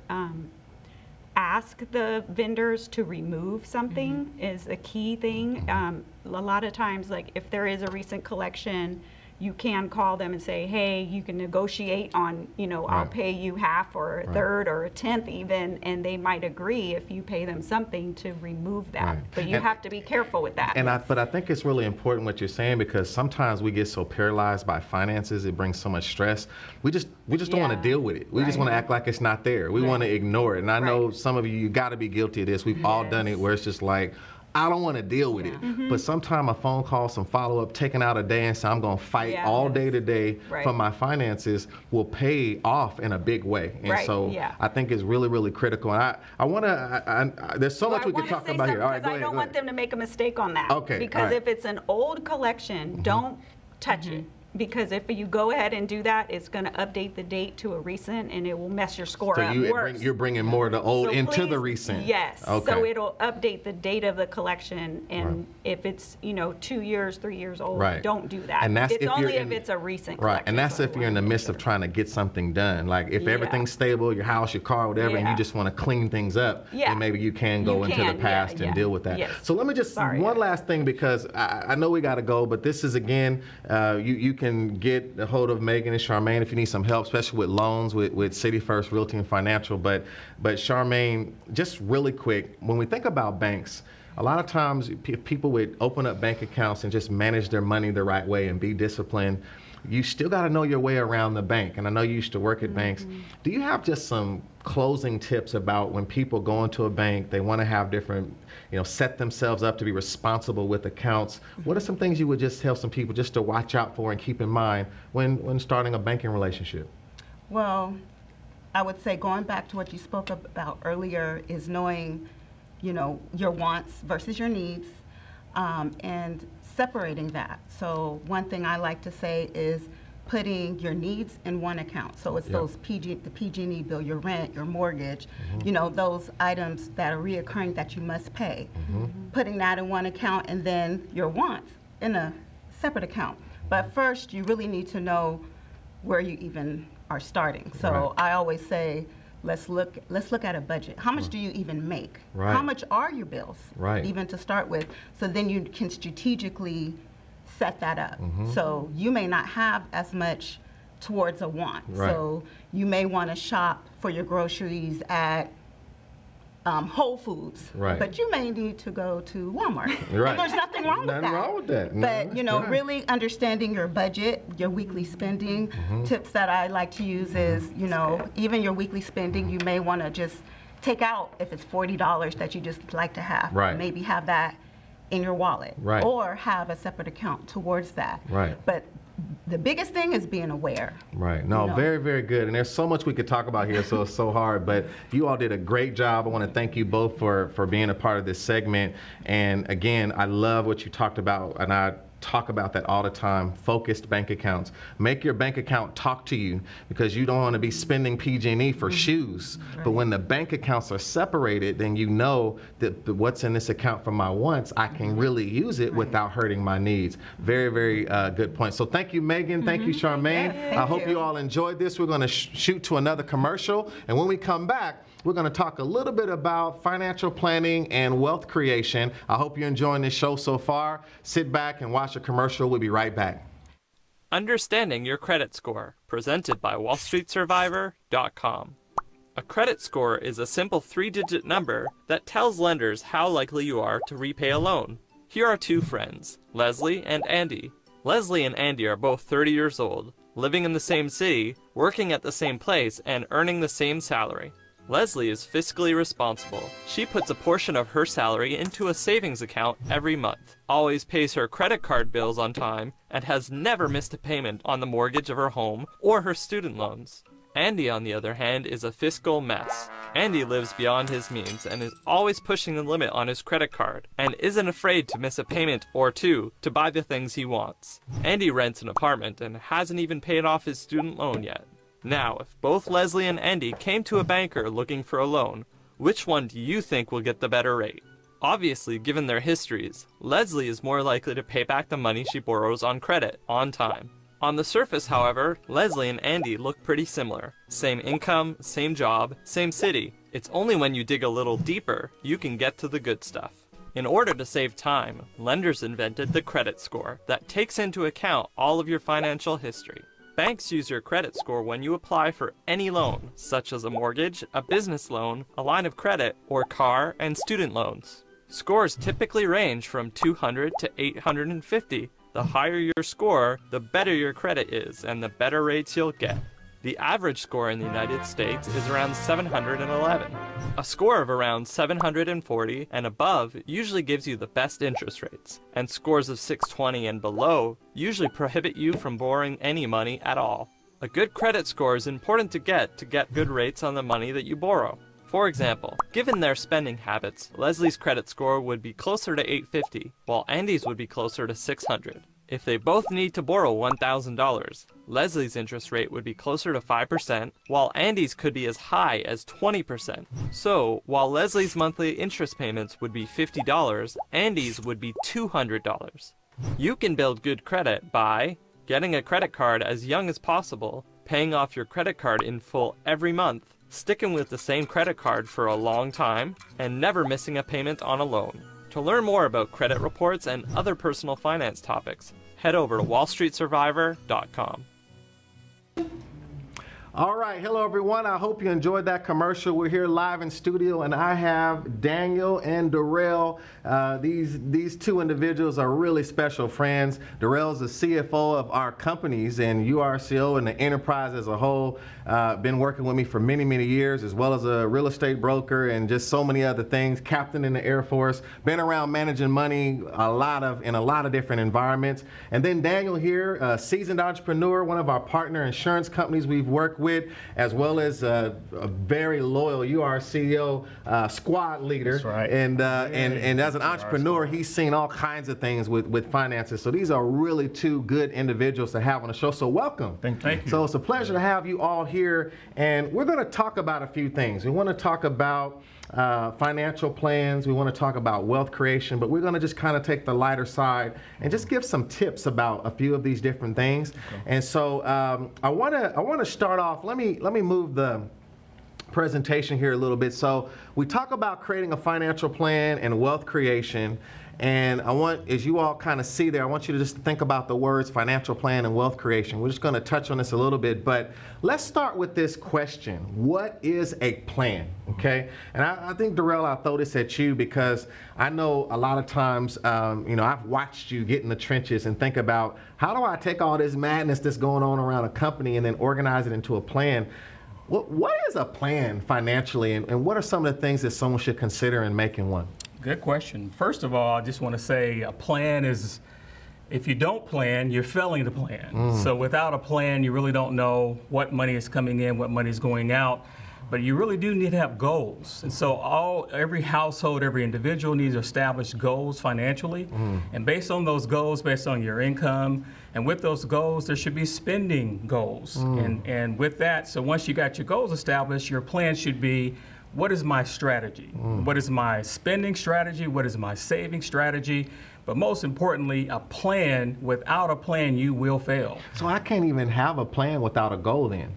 ask the vendors to remove something is a key thing. A lot of times, like if there is a recent collection, you can call them and say, hey, you can negotiate on, you know, I'll pay you half or a third or a tenth even, and they might agree if you pay them something to remove that. But you have to be careful with that. But I think it's really important what you're saying, because sometimes we get so paralyzed by finances, it brings so much stress. We just don't want to deal with it. We just want to act like it's not there. We want to ignore it. And I know some of you got to be guilty of this. We've all done it, where it's just like, I don't want to deal with it. But sometimes a phone call, some follow-up, taking out a day and say, I'm going to fight all day today for my finances will pay off in a big way. And so I think it's really, really critical. And I want to, there's so much we can talk about here. All right, I don't want them to make a mistake on that. Okay. Because if it's an old collection, don't touch it. Because if you go ahead and do that, it's going to update the date to a recent, and it will mess your score up worse. You're bringing more of the old into the recent. Yes. Okay. So it'll update the date of the collection, and if it's 2 years, 3 years old, don't do that. And that's if it's a recent collection. And that's if you're in the midst of trying to get something done. Like if everything's stable, your house, your car, whatever, and you just want to clean things up, then maybe you can go into the past and deal with that. Yes. So let me just, one last thing, because I know we got to go, but this is, again, you can get a hold of Megan and Charmaine if you need some help, especially with loans with City First Realty and Financial. But Charmaine, just really quick, when we think about banks, a lot of times people would open up bank accounts and just manage their money the right way and be disciplined. You still got to know your way around the bank. And I know you used to work at banks. Do you have just some closing tips about when people go into a bank, they want to have different, set themselves up to be responsible with accounts? What are some things you would just tell some people just to watch out for and keep in mind when starting a banking relationship? Well, I would say going back to what you spoke about earlier is knowing, your wants versus your needs, and separating that. So one thing I like to say is putting your needs in one account. So it's those the PG&E bill, your rent, your mortgage, those items that are reoccurring that you must pay. Putting that in one account, and then your wants in a separate account. But first, you really need to know where you even are starting. So I always say, let's look at a budget. How much do you even make? How much are your bills? Even to start with. So then you can strategically set that up. So you may not have as much towards a want. So you may want to shop for your groceries at Whole Foods, but you may need to go to Walmart. And there's nothing wrong with that. But really understanding your budget, your weekly spending. Tips that I like to use is, even your weekly spending, you may want to just take out, if it's $40 that you just like to have, maybe have that in your wallet, or have a separate account towards that. But the biggest thing is being aware. No, very, very good. And there's so much we could talk about here, so it's so hard. But you all did a great job. I want to thank you both for being a part of this segment. And again, I love what you talked about, and I talk about that all the time. Focused bank accounts. Make your bank account talk to you, because you don't want to be spending PG&E for shoes. But when the bank accounts are separated, then you know that what's in this account for my wants, I can really use it without hurting my needs. Very, very good point. So thank you, Megan. Thank you, Charmaine. I hope you all enjoyed this. We're going to shoot to another commercial. And when we come back, we're going to talk a little bit about financial planning and wealth creation. I hope you're enjoying this show so far. Sit back and watch a commercial. We'll be right back. Understanding Your Credit Score, presented by WallStreetSurvivor.com. A credit score is a simple 3-digit number that tells lenders how likely you are to repay a loan. Here are two friends, Leslie and Andy. Leslie and Andy are both 30 years old, living in the same city, working at the same place, and earning the same salary. Leslie is fiscally responsible. She puts a portion of her salary into a savings account every month, always pays her credit card bills on time, and has never missed a payment on the mortgage of her home or her student loans. Andy, on the other hand, is a fiscal mess. Andy lives beyond his means and is always pushing the limit on his credit card, and isn't afraid to miss a payment or two to buy the things he wants. Andy rents an apartment and hasn't even paid off his student loan yet. Now, if both Leslie and Andy came to a banker looking for a loan, which one do you think will get the better rate? Obviously, given their histories, Leslie is more likely to pay back the money she borrows on credit on time. On the surface, however, Leslie and Andy look pretty similar. Same income, same job, same city. It's only when you dig a little deeper you can get to the good stuff. In order to save time, lenders invented the credit score that takes into account all of your financial history. Banks use your credit score when you apply for any loan, such as a mortgage, a business loan, a line of credit, or car and student loans. Scores typically range from 200 to 850. The higher your score, the better your credit is, and the better rates you'll get. The average score in the United States is around 711. A score of around 740 and above usually gives you the best interest rates, and scores of 620 and below usually prohibit you from borrowing any money at all. A good credit score is important to get good rates on the money that you borrow. For example, given their spending habits, Leslie's credit score would be closer to 850, while Andy's would be closer to 600. If they both need to borrow $1,000, Leslie's interest rate would be closer to 5%, while Andy's could be as high as 20%. So, while Leslie's monthly interest payments would be $50, Andy's would be $200. You can build good credit by getting a credit card as young as possible, paying off your credit card in full every month, sticking with the same credit card for a long time, and never missing a payment on a loan. To learn more about credit reports and other personal finance topics, head over to wallstreetsurvivor.com. All right, hello everyone. I hope you enjoyed that commercial. We're here live in studio, and I have Daniel and Darrell. These two individuals are really special friends. Darrell's the CFO of our companies and URCO and the enterprise as a whole. Been working with me for many, many years, as well as a real estate broker and just so many other things. Captain in the Air Force. Been around managing money in a lot of different environments. And then Daniel here, a seasoned entrepreneur, one of our partner insurance companies we've worked with, as well as a very loyal URCO squad leader. That's right. And as an entrepreneur, he's seen all kinds of things with finances. So these are really two good individuals to have on the show. So welcome. Thank you. So it's a pleasure to have you all here. And we're going to talk about a few things. We want to talk about financial plans. We want to talk about wealth creation, but we're going to just kind of take the lighter side and just give some tips about a few of these different things. Okay. And so I want to start off. Let me move the presentation here a little bit. So we talk about creating a financial plan and wealth creation. And I want, as you all kind of see there, I want you to just think about the words financial plan and wealth creation. We're just going to touch on this a little bit, but let's start with this question. What is a plan? Okay. And I think, Darrell, I'll throw this at you because I know a lot of times, you know, I've watched you get in the trenches and think about how do I take all this madness that's going on around a company and then organize it into a plan? What is a plan financially, and what are some of the things that someone should consider in making one? Good question. First of all, I just want to say a plan is, if you don't plan, you're failing to plan. So without a plan, you really don't know what money is coming in, what money is going out. But you really do need to have goals. And so every household, every individual needs to establish goals financially. And based on those goals, based on your income, and with those goals, there should be spending goals. And with that, so once you got your goals established, your plan should be, what is my strategy? What is my spending strategy? What is my saving strategy? But most importantly, a plan. Without a plan, you will fail. So I can't even have a plan without a goal then?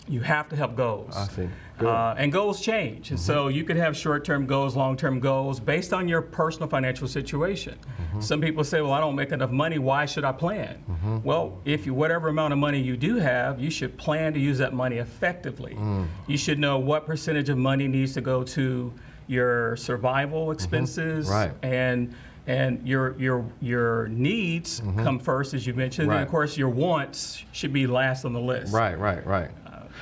You have to have goals. I see. And goals change. And so you could have short-term goals, long-term goals based on your personal financial situation. Some people say, well, I don't make enough money. Why should I plan? Well, if you, whatever amount of money you do have, you should plan to use that money effectively. You should know what percentage of money needs to go to your survival expenses, and your needs come first, as you mentioned, and of course your wants should be last on the list. Right.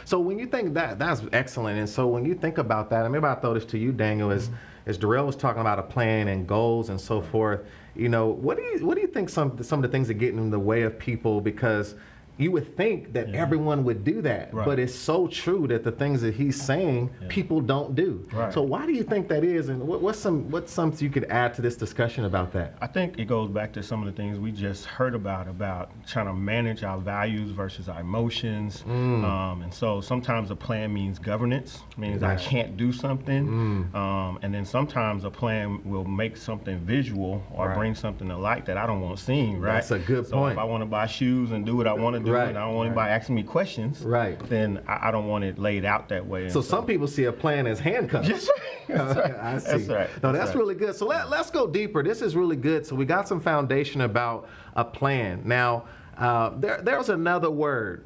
So when you think that's excellent, and so when you think about that, and maybe I'll throw this to you, Daniel, as Darrell was talking about a plan and goals and so forth, you know, what do you think some of the things that get in the way of people? Because you would think that everyone would do that, but it's so true that the things that he's saying, people don't do. So why do you think that is, and what's some you could add to this discussion about that? I think it goes back to some of the things we just heard about trying to manage our values versus our emotions. And so sometimes a plan means governance, means I can't do something. And then sometimes a plan will make something visual or bring something to light that I don't want seen, right? That's a good point. So if I want to buy shoes and do what I want to do, and I don't want anybody asking me questions, then I don't want it laid out that way. So some people see a plan as handcuffs. Yes, that's right. I see. That's right. No, that's really good. So let's go deeper. This is really good. So we got some foundation about a plan. Now, there's another word,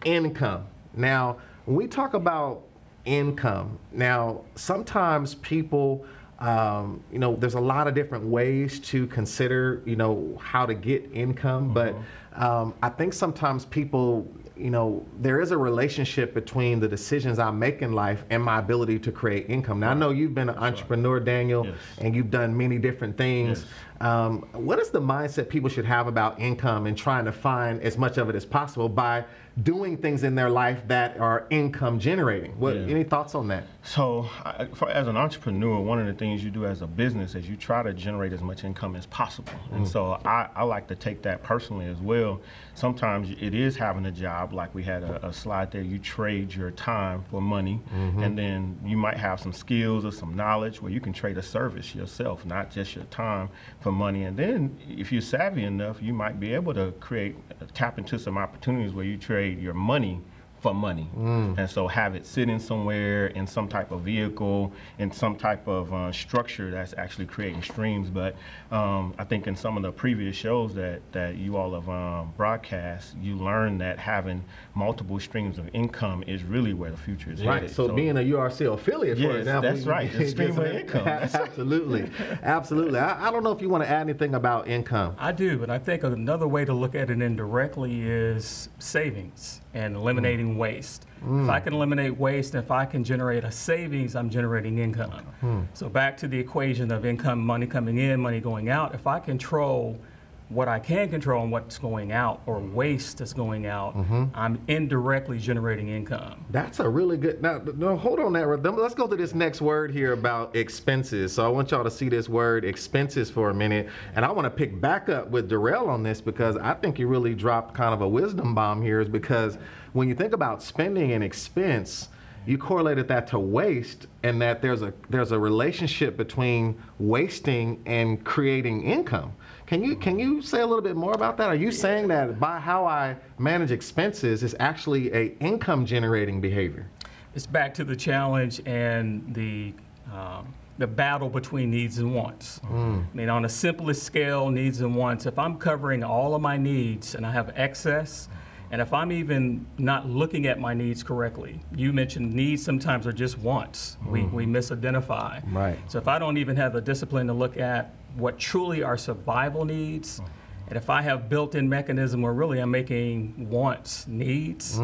income. Now, when we talk about income, now sometimes people, there's a lot of different ways to consider, how to get income, but I think sometimes people, there is a relationship between the decisions I make in life and my ability to create income. Now, I know you've been an entrepreneur, Daniel, and you've done many different things. What is the mindset people should have about income and trying to find as much of it as possible by doing things in their life that are income generating? Any thoughts on that? So as an entrepreneur, one of the things you do as a business is you try to generate as much income as possible. And so I like to take that personally as well. Sometimes it is having a job, like we had a slide there, you trade your time for money, and then you might have some skills or some knowledge where you can trade a service yourself, not just your time for money. And then if you're savvy enough, you might be able to tap into some opportunities where you trade your money for money. And so have it sitting somewhere in some type of vehicle, in some type of structure that's actually creating streams. But I think in some of the previous shows that you all have broadcast, you learn that having multiple streams of income is really where the future is headed. So being a URC affiliate, for example. That's right, the stream of income. Absolutely, absolutely. I don't know if you want to add anything about income. I do, and I think another way to look at it indirectly is savings and eliminating waste. If I can eliminate waste, if I can generate a savings, I'm generating income. So back to the equation of income, money coming in, money going out. If I control what I can control and what's going out, or waste that's going out, I'm indirectly generating income. That's a really good, now hold on there. Let's go to this next word here about expenses. So I want y'all to see this word expenses for a minute. And I want to pick back up with Darrell on this, because I think you really dropped kind of a wisdom bomb here, is because when you think about spending and expense, you correlated that to waste, and that there's a relationship between wasting and creating income. Can you say a little bit more about that? Are you saying that by how I manage expenses is actually a income generating behavior? It's back to the challenge and the battle between needs and wants. I mean, on the simplest scale, needs and wants, if I'm covering all of my needs and I have excess, and if I'm even not looking at my needs correctly, you mentioned needs sometimes are just wants. We misidentify. Right. So if I don't even have the discipline to look at what truly are survival needs, and if I have built-in mechanism where really I'm making wants needs,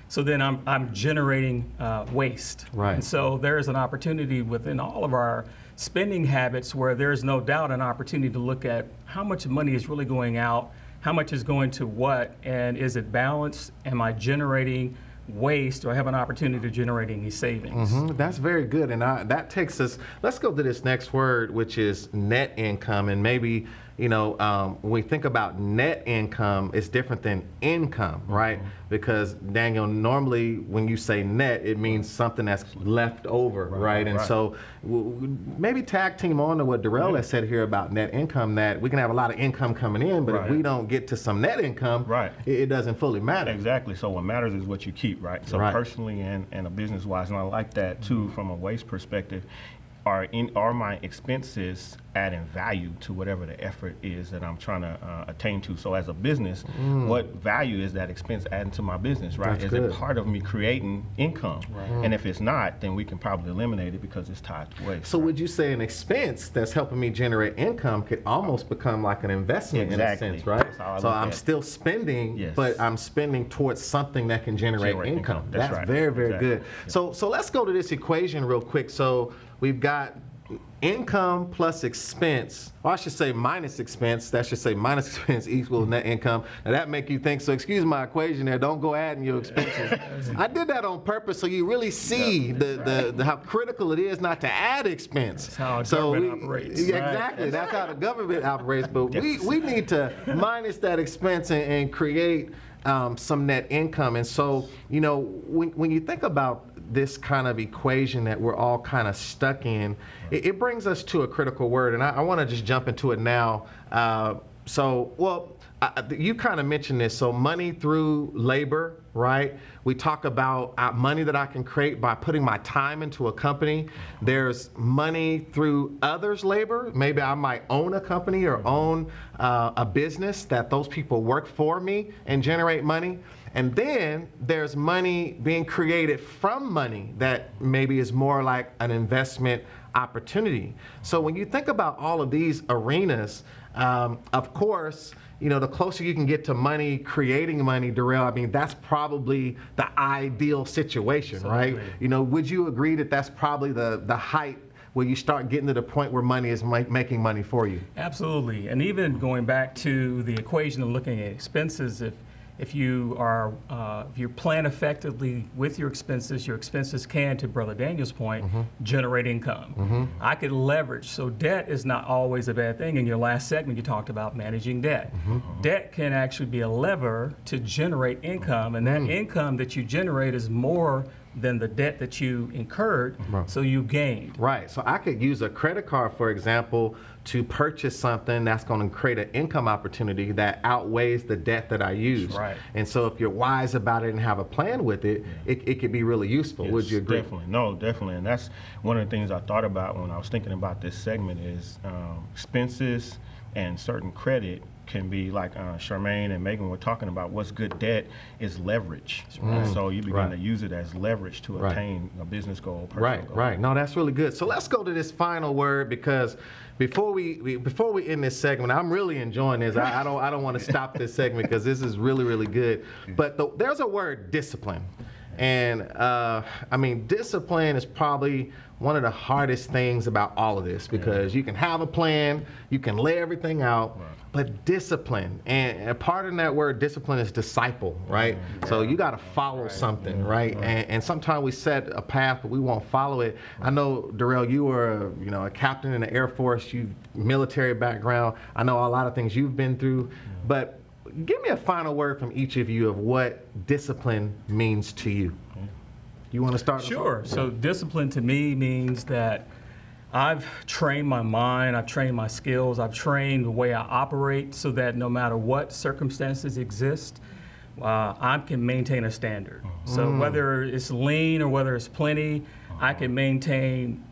so then I'm generating waste. Right. And so there's an opportunity within all of our spending habits where there's no doubt an opportunity to look at how much money is really going out, how much is going to what, and is it balanced? Am I generating waste, or have an opportunity to generate any savings? That's very good, and that takes us, let's go to this next word, which is net income. And maybe, when we think about net income, it's different than income, right? Because, Daniel, normally when you say net, it means something that's left over, right? And so maybe tag team on to what Darrell has said here about net income, that we can have a lot of income coming in, but if we don't get to some net income, it doesn't fully matter. Exactly. So what matters is what you keep, right? So personally and a business-wise, and I like that too from a waste perspective, are my expenses adding value to whatever the effort is that I'm trying to attain to? So as a business, what value is that expense adding to my business, right? Is it part of me creating income? And if it's not, then we can probably eliminate it because it's tied to waste. So would you say an expense that's helping me generate income could almost become like an investment in a sense, right? So I'm still spending, but I'm spending towards something that can generate income. That's very, very good. So let's go to this equation real quick. So we've got income plus expense, or I should say minus expense. That should say minus expense equals net income. Now that make you think, so excuse my equation there, don't go adding your expenses. I did that on purpose so you really see how critical it is not to add expense. That's how government operates. Exactly, that's how the government operates, but we need to minus that expense and create some net income. And so, when you think about this kind of equation that we're all kind of stuck in, it brings us to a critical word, and I want to just jump into it now. you kind of mentioned this, so money through labor, right? We talk about money that I can create by putting my time into a company. There's money through others' labor. Maybe I might own a company or own a business that those people work for me and generate money. And then there's money being created from money that maybe is more like an investment opportunity. So when you think about all of these arenas, of course, you know, the closer you can get to money, creating money, Darrell, I mean, that's probably the ideal situation, right? You know, would you agree that that's probably the height where you start getting to the point where money is making money for you? Absolutely. And even going back to the equation of looking at expenses, if you plan effectively with your expenses can, to Brother Daniel's point, generate income. I could leverage. So debt is not always a bad thing. In your last segment, you talked about managing debt. Debt can actually be a lever to generate income, and that income that you generate is more than the debt that you incurred, so you gained. Right, so I could use a credit card, for example, to purchase something that's going to create an income opportunity that outweighs the debt that I use. Right. And so if you're wise about it and have a plan with it, it could be really useful. Yes, would you agree? Definitely, no, definitely. And that's one of the things I thought about when I was thinking about this segment is expenses and certain credit can be like Charmaine and Megan were talking about. What's good debt is leverage. And so you begin to use it as leverage to attain a business goal, personal goal. Right. No, that's really good. So let's go to this final word, because before we end this segment, I'm really enjoying this. I don't want to stop this segment because this is really, really good. But there's a word, discipline. And I mean, discipline is probably one of the hardest things about all of this, because you can have a plan, you can lay everything out, but discipline, and part of that word discipline is disciple, right? So you got to follow something, right? And sometimes we set a path, but we won't follow it. I know, Darrell, you were a captain in the Air Force, you military background. I know a lot of things you've been through, but give me a final word from each of you of what discipline means to you. You want to start? Sure. So discipline to me means that I've trained my mind, I've trained my skills, I've trained the way I operate so that no matter what circumstances exist, I can maintain a standard. So whether it's lean or whether it's plenty, I can maintain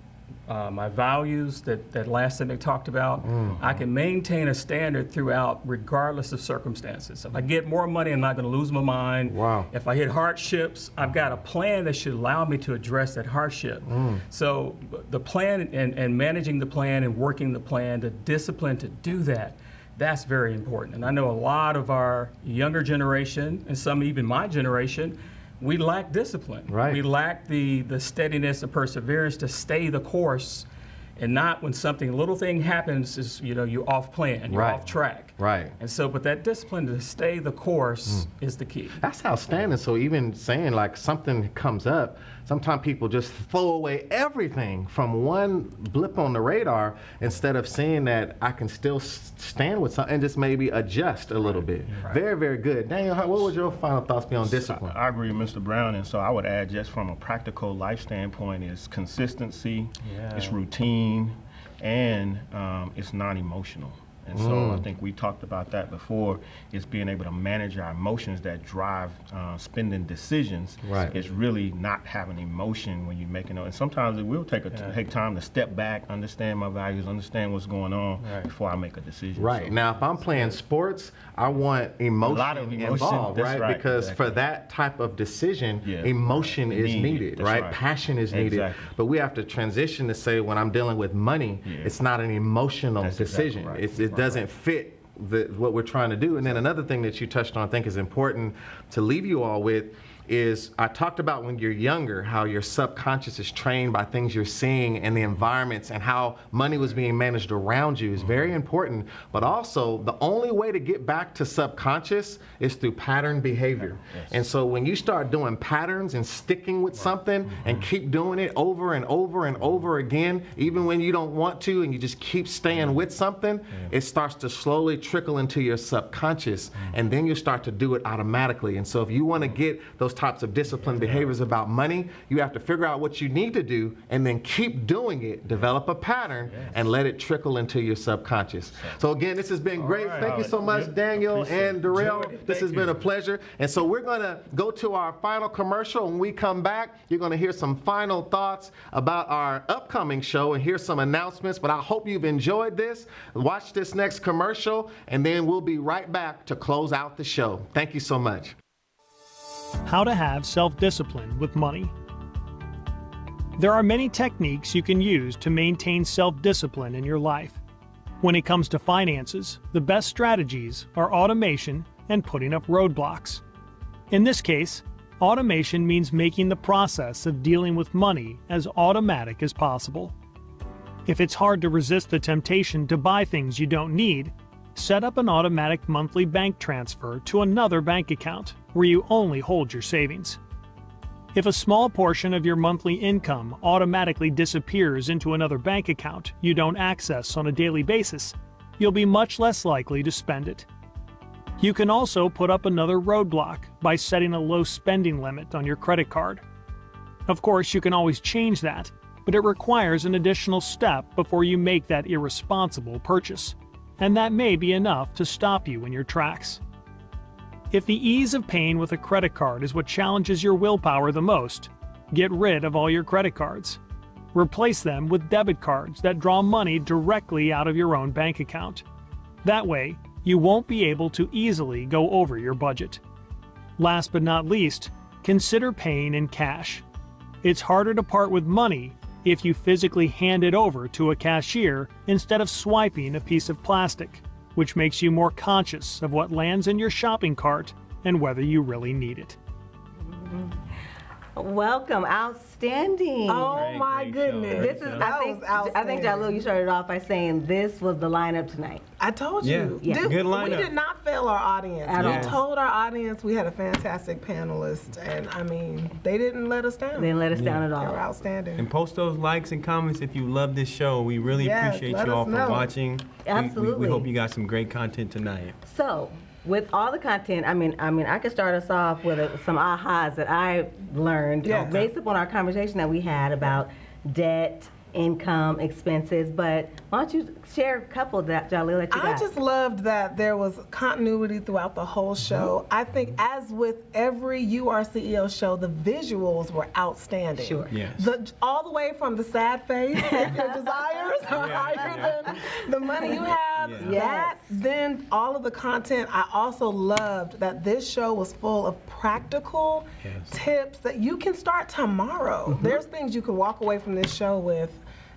my values that last segment talked about. I can maintain a standard throughout regardless of circumstances. If I get more money, I'm not going to lose my mind. If I hit hardships, I've got a plan that should allow me to address that hardship. So the plan and managing the plan and working the plan, the discipline to do that, that's very important. And I know a lot of our younger generation, and some even my generation, we lack discipline. We lack the steadiness and perseverance to stay the course, and not when something, little thing happens, is you're off plan, you're off track. And so, but that discipline to stay the course is the key. That's outstanding. So even saying like something comes up, sometimes people just throw away everything from one blip on the radar instead of seeing that I can still stand with something and just maybe adjust a little bit. Very, very good. Daniel, what would your final thoughts be on discipline? I agree with Mr. Brown, and so I would add, just from a practical life standpoint, is consistency, it's routine, and it's non-emotional. And so I think we talked about that before. It's being able to manage our emotions that drive spending decisions. It's really not having emotion when you're making it. And sometimes it will take time to step back, understand my values, understand what's going on before I make a decision. So, now, if I'm playing sports, I want emotion, a lot of emotion involved, because for that type of decision, emotion is needed, Passion is needed. But we have to transition to say, when I'm dealing with money, it's not an emotional decision. It doesn't fit what we're trying to do. And then another thing that you touched on, I think is important to leave you all with, is I talked about when you're younger, how your subconscious is trained by things you're seeing in the environments, and how money was being managed around you is very important. But also, the only way to get back to subconscious is through pattern behavior. And so when you start doing patterns and sticking with something and keep doing it over and over and over again, even when you don't want to, and you just keep staying with something, it starts to slowly trickle into your subconscious, and then you start to do it automatically. And so if you want to get those types of disciplined behaviors about money. You have to figure out what you need to do and then keep doing it, develop a pattern, and let it trickle into your subconscious. So again, this has been great. Thank you so much, Daniel and Darrell. This has been a pleasure. And so we're going to go to our final commercial. When we come back, you're going to hear some final thoughts about our upcoming show and hear some announcements. But I hope you've enjoyed this. Watch this next commercial, and then we'll be right back to close out the show. Thank you so much. How to have self-discipline with money. There are many techniques you can use to maintain self-discipline in your life. When it comes to finances, the best strategies are automation and putting up roadblocks. In this case, automation means making the process of dealing with money as automatic as possible. If it's hard to resist the temptation to buy things you don't need, set up an automatic monthly bank transfer to another bank account where you only hold your savings. If a small portion of your monthly income automatically disappears into another bank account you don't access on a daily basis, you'll be much less likely to spend it. You can also put up another roadblock by setting a low spending limit on your credit card. Of course, you can always change that, but it requires an additional step before you make that irresponsible purchase, and that may be enough to stop you in your tracks. If the ease of paying with a credit card is what challenges your willpower the most, get rid of all your credit cards. Replace them with debit cards that draw money directly out of your own bank account. That way, you won't be able to easily go over your budget. Last but not least, consider paying in cash. It's harder to part with money if you physically hand it over to a cashier instead of swiping a piece of plastic, which makes you more conscious of what lands in your shopping cart and whether you really need it. Welcome, outstanding. Oh my goodness. This is, I think Jalil, you started off by saying this was the lineup tonight. I told you. Yeah. Good lineup. We did not fail our audience. We told our audience we had a fantastic panelist, and I mean, they didn't let us down. They didn't let us down at all. They were outstanding. And post those likes and comments if you love this show. We really appreciate you all for watching. Absolutely. We hope you got some great content tonight. So, with all the content, I mean, I could start us off with some ahas that I learned based upon our conversation that we had about debt, income, expenses. But why don't you share a couple that, Jalil, that you got? I just loved that there was continuity throughout the whole show. I think, as with every You Are CEO show, the visuals were outstanding. Sure. Yes. All the way from the sad face, if your desires are higher than the money you have, then all of the content. I also loved that this show was full of practical tips that you can start tomorrow. There's things you can walk away from this show with.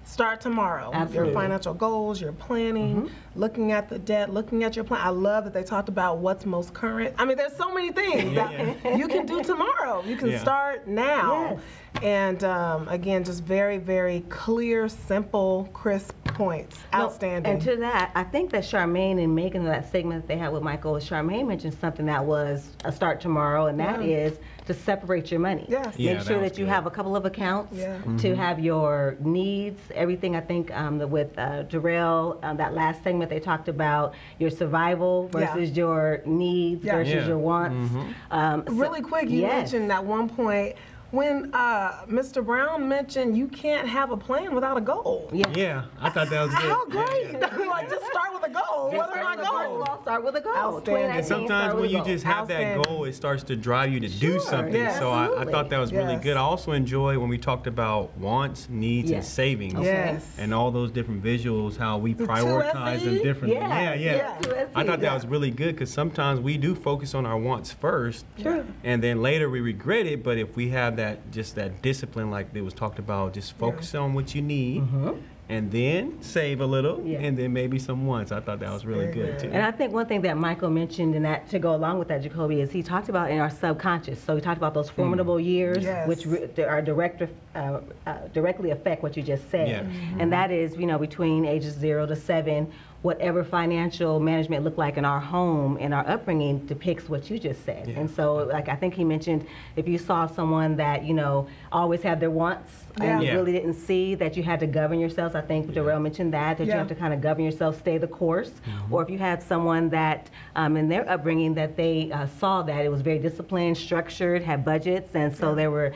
Start tomorrow. Absolutely. Your financial goals, your planning, looking at the debt, looking at your plan. I love that they talked about what's most current. I mean, there's so many things that you can do tomorrow. You can start now. And again, just very, very clear, simple, crisp points. Outstanding. And to that, I think that Charmaine and Megan, that segment that they had with Michael, Charmaine mentioned something that was a start tomorrow, and that is to separate your money. Make sure that you have a couple of accounts to have your needs, everything. I think with Darrell, that last segment they talked about your survival versus your needs versus your wants. Really quick, you mentioned at one point when Mr. Brown mentioned you can't have a plan without a goal. Yeah, I thought that was good. How great! Like, just start with a goal. What are my goals? Well, start with a goal. And sometimes when you just have that goal, it starts to drive you to do something. So I thought that was really good. I also enjoyed when we talked about wants, needs, and savings. And all those different visuals, how we prioritize them differently. I thought that was really good, because sometimes we do focus on our wants first, and then later we regret it. But if we have that discipline, like it was talked about, just focus on what you need, and then save a little, and then maybe some wants. I thought that was really good too. And I think one thing that Michael mentioned, and that to go along with that, Jacoby, is he talked about in our subconscious. So he talked about those formidable years, which are directly affect what you just said, and that is, between ages 0 to 7. whatever financial management looked like in our home and our upbringing depicts what you just said. And so, like, I think he mentioned, if you saw someone that, you know, always had their wants and you really didn't see that you had to govern yourselves, I think Jarrell mentioned that you have to kind of govern yourself, stay the course. Or if you had someone that in their upbringing that they saw that it was very disciplined, structured, had budgets, and so there were,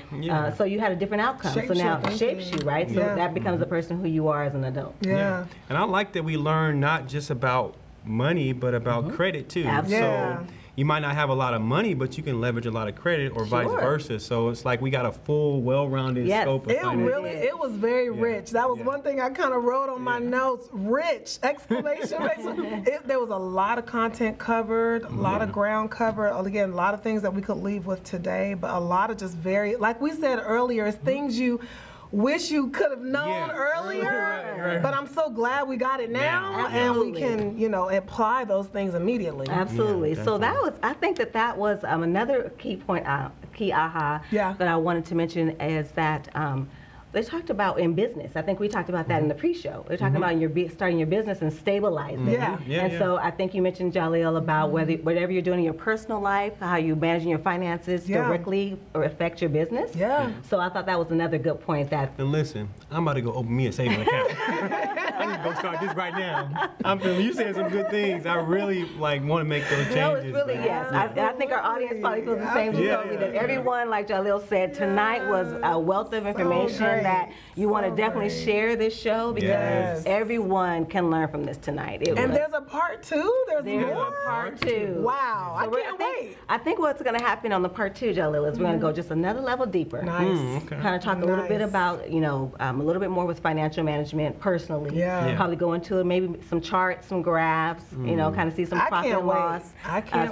so you had a different outcome. So now it shapes you, right? So that becomes the person who you are as an adult. And I like that we learn not just about money, but about credit too. So you might not have a lot of money, but you can leverage a lot of credit, or vice versa. So it's like we got a full, well-rounded scope of finance. It was very rich. That was one thing I kind of wrote on my notes. Rich! Exclamation! There was a lot of content covered, a lot of ground covered. Again, a lot of things that we could leave with today, but a lot of just very, like we said earlier, it's things you wish you could have known earlier, but I'm so glad we got it now, and we can, you know, apply those things immediately. Absolutely. So that was, I think that was another key point, key aha that I wanted to mention is that they talked about in business. I think we talked about that in the pre-show. They're talking about starting your business and stabilizing it. And so I think you mentioned, Jaleel, about whatever you're doing in your personal life, how you managing your finances directly or affect your business. So I thought that was another good point. That. And listen, I'm about to go open me a savings account. I need to go start this right now. I'm feeling you saying some good things. I really want to make those changes. No, it's really I think our audience probably feels the same. You told me that everyone, like Jaleel said, tonight was a wealth of information. That you want to definitely share this show because everyone can learn from this tonight. There's a part 2. There's more. A part 2. Wow, so I can't wait. I think what's going to happen on the part 2, Jaleel, is we're going to go just another level deeper. Kind of talk a little bit about, you know, a little bit more with financial management personally. Probably go into maybe some charts, some graphs, you know, kind of see some profit and loss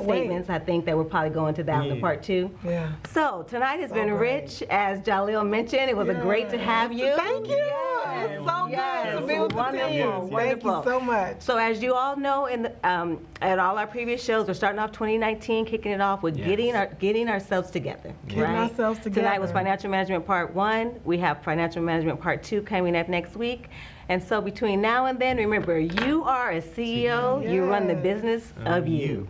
statements. I think that we'll probably go into that in the part 2. So tonight has been rich, as Jaleel mentioned. It was a great to have you. Thank you. It's so good to be with the team. Thank you so much. So as you all know, at all our previous shows, we're starting off 2019, kicking it off with getting ourselves together. Tonight was Financial Management Part 1. We have Financial Management Part 2 coming up next week. And so between now and then, remember, you are a CEO. You run the business of you.